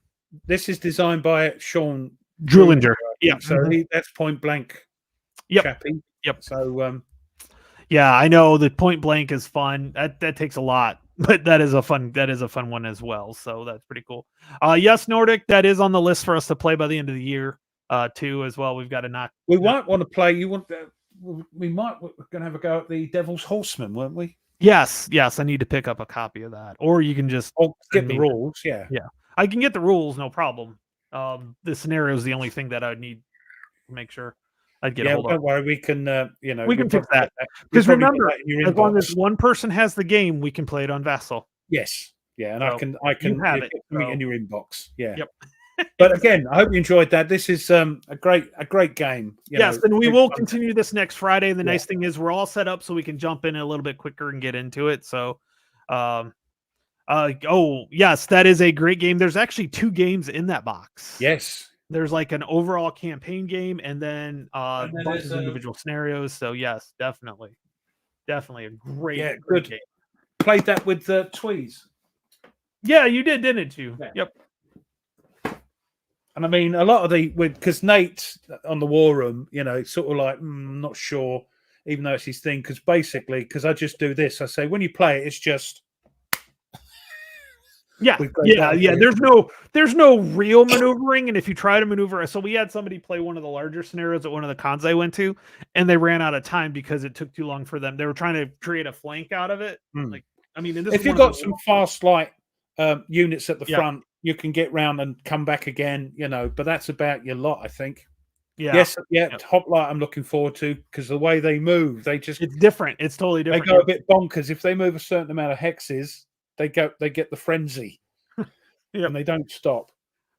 This is designed by Sean Drulinger. Yeah. So that's Point Blank. Chappy. Yep. So yeah, I know the Point Blank is fun. That takes a lot, but that is a fun one as well. So that's pretty cool. Yes, Nordic, that is on the list for us to play by the end of the year too as well. We've got to knock. We might want to play. We're going to have a go at the Devil's Horseman, weren't we? Yes. I need to pick up a copy of that, or you can just get the rules. Yeah, I can get the rules, no problem. The scenario is the only thing that I would need to make sure I'd get a hold of. Don't worry, we can we can fix that, because remember, as long as one person has the game, we can play it on Vassal. Yes, and so I can have it in your inbox. Yep. But again, I hope you enjoyed that. This is a great game. Yes, and we will continue this next Friday. The nice thing is we're all set up so we can jump in a little bit quicker and get into it. So, oh yes, that is a great game. There's actually 2 games in that box. Yes, there's like an overall campaign game, and then bunches of individual scenarios. So yes, definitely. Definitely a great, Yeah, great good. game. Played that with Tweez. Yeah, you did, didn't you? Yeah. Yep. And I mean, a lot of because Nate on the War Room, sort of like, not sure, even though it's his thing. Because basically, because I just do this, I say when you play it, it's just. Yeah. There's no real maneuvering, and if you try to maneuver, so we had somebody play one of the larger scenarios at one of the cons I went to, and they ran out of time because it took too long for them. They were trying to create a flank out of it. Like, I mean, and this if you've got some fast light units at the front, you can get round and come back again, but that's about your lot, I think. Yes, Hoplite I'm looking forward to, because the way they move, it's different. It's totally different. They go a bit bonkers. If they move a certain amount of hexes, they get the frenzy. And they don't stop.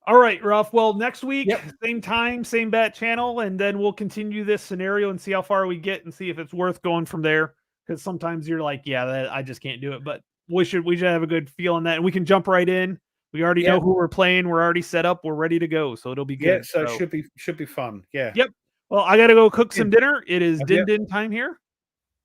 All right, Ruff. Well, next week, same time, same bat channel, and then we'll continue this scenario and see how far we get and see if it's worth going from there. Because sometimes you're like, I just can't do it. But we should have a good feel on that, and we can jump right in. We already know who we're playing. We're already set up. We're ready to go. So it'll be good. Yeah, so it should be fun. Yeah. Yep. Well, I got to go cook some dinner. It is din time here.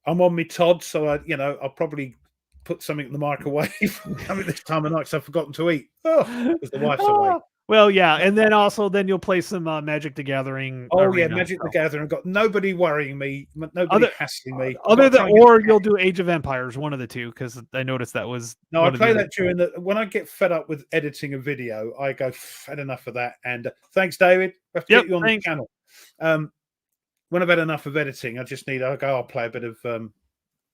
I'm on my Todd, so I'll probably put something in the microwave this time of night because I've forgotten to eat. Because the wife's away. Well, yeah, and then you'll play some Magic the Gathering. Magic the Gathering. Got nobody worrying me, nobody hassling me. You'll do Age of Empires, one of the two, because I noticed that was. No, I play that during when I get fed up with editing a video, I go, had enough of that. And thanks, David. We have to get you on the channel. When I've had enough of editing, I'll play a bit of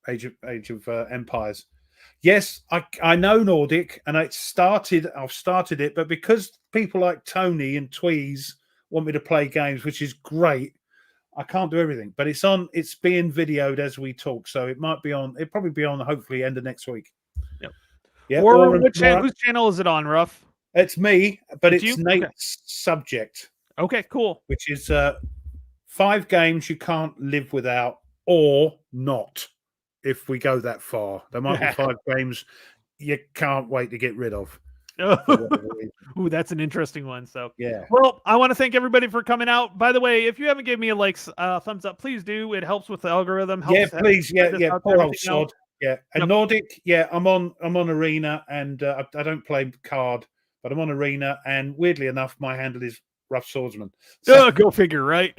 Age of Empires. Yes, I know Nordic, and I've started it, but because people like Tony and Tweez want me to play games, which is great, I can't do everything. But it's being videoed as we talk, so it'll probably be on hopefully end of next week. Yep. Yeah. Or whose channel is it on, Ruff? It's me, but it's Nate's subject. Okay, cool. Which is 5 games you can't live without or not. If we go that far, there might be 5 games you can't wait to get rid of. Ooh, that's an interesting one. So yeah. Well, I want to thank everybody for coming out. By the way, if you haven't given me a thumbs up, please do. It helps with the algorithm. Please. Yeah. Poor old sod. Yeah. And Nordic. Yeah. I'm on Arena, and I don't play card, but I'm on Arena. And weirdly enough, my handle is Rough Swordsman. So, go figure, right?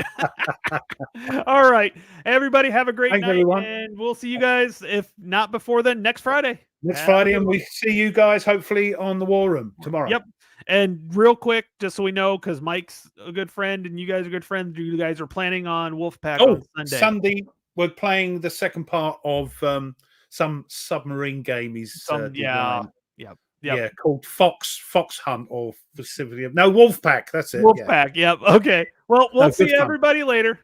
All right. Everybody have a great night, everyone. And we'll see you guys, if not before then, next Friday. And we see you guys hopefully on the War Room tomorrow. Yep. And real quick, just so we know, because Mike's a good friend and you guys are good friends, you guys are planning on Wolfpack on Sunday. Sunday, we're playing the second part of some submarine game he's designed. Yeah, called Fox Hunt, or specifically Wolfpack. That's it. Wolfpack. Yep. Okay. Well, we'll see everybody later.